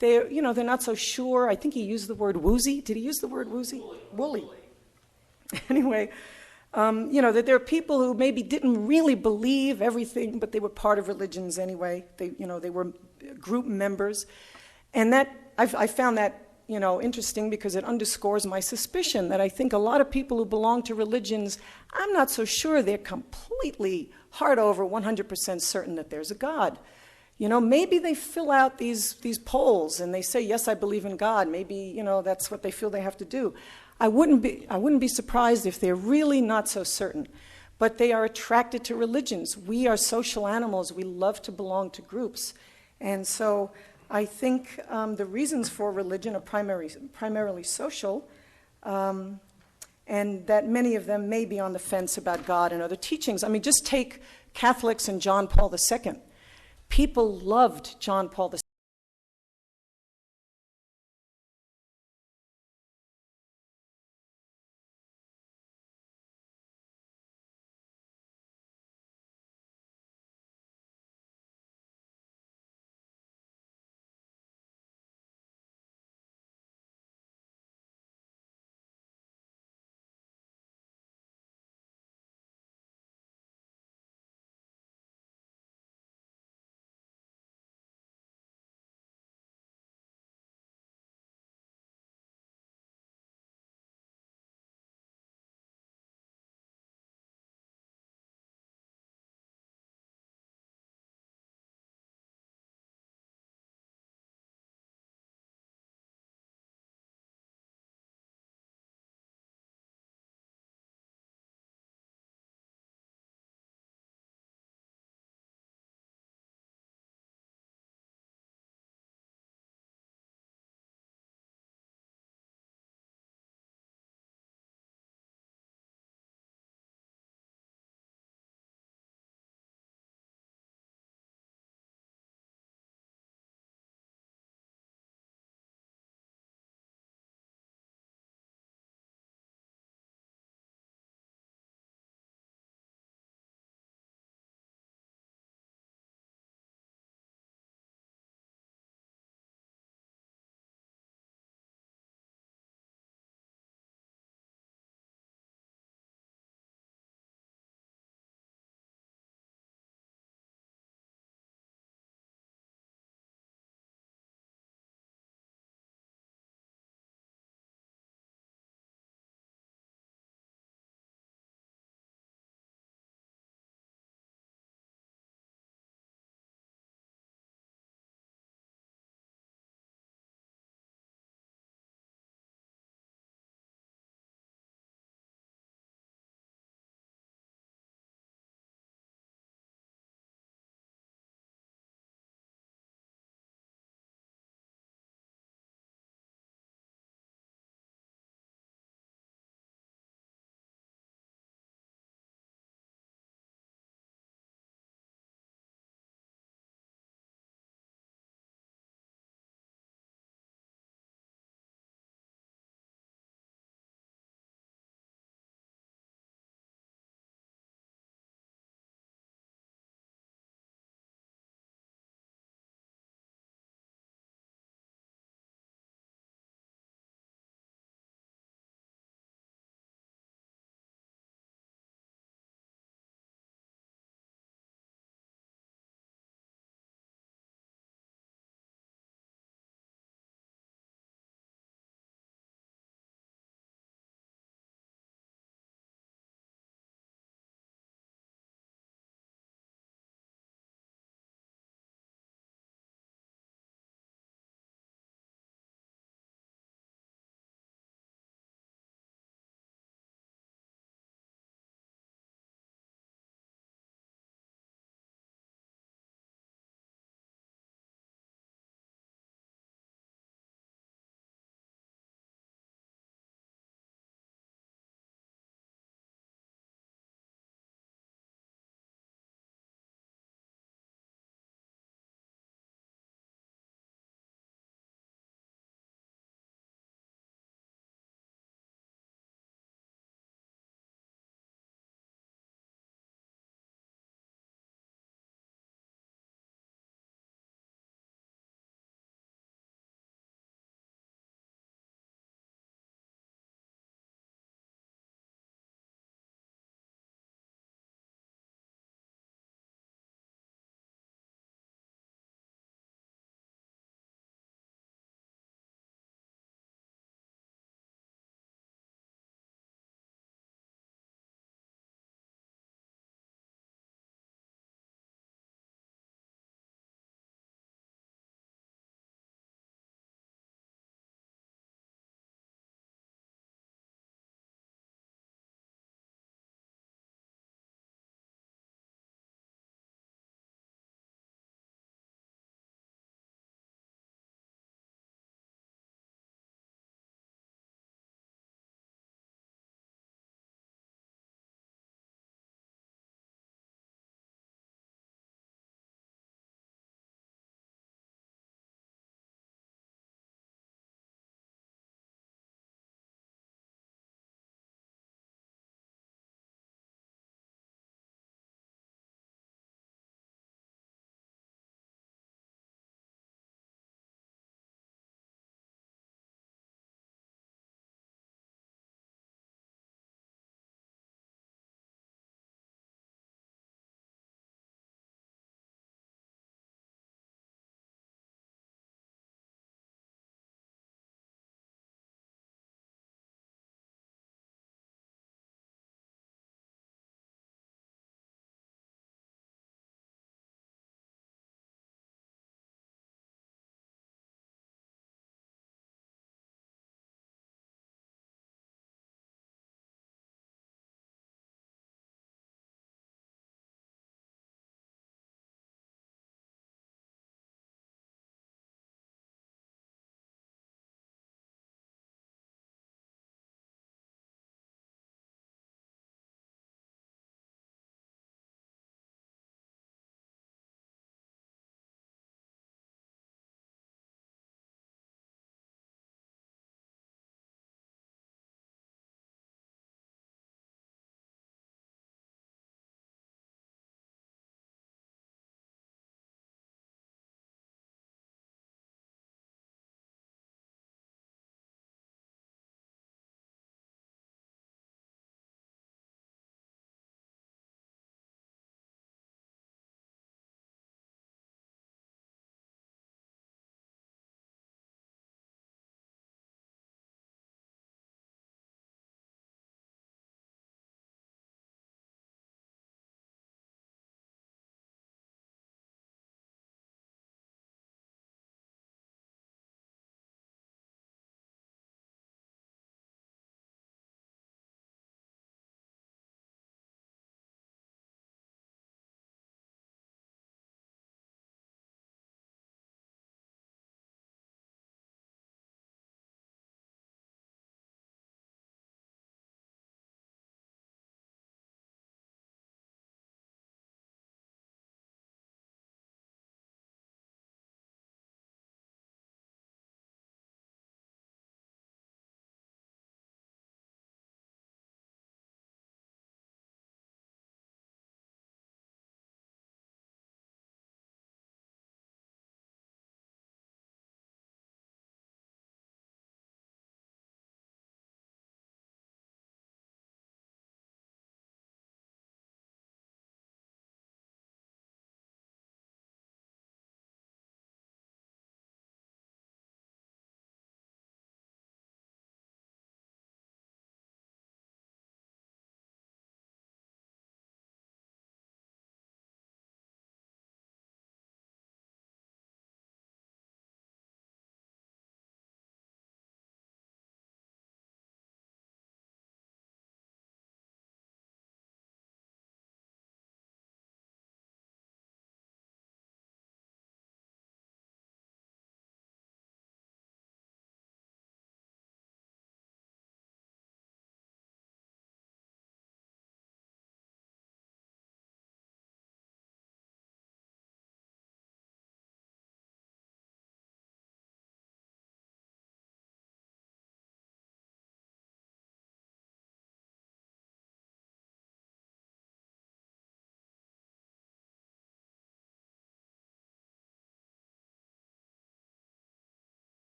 they're not so sure. I think he used the word woozy. Did he use the word woozy? Woolly. Anyway, that there are people who maybe didn't really believe everything, but they were part of religions anyway. They were group members. And that I found that, interesting, because it underscores my suspicion that I think a lot of people who belong to religions, I'm not so sure they're completely hard over 100% certain that there's a God. Maybe they fill out these polls and they say, yes, I believe in God. Maybe, that's what they feel they have to do. I wouldn't be surprised if they're really not so certain. But they are attracted to religions. We are social animals. We love to belong to groups. And so I think the reasons for religion are primarily social, and that many of them may be on the fence about God and other teachings. I mean, just take Catholics and John Paul II. People loved John Paul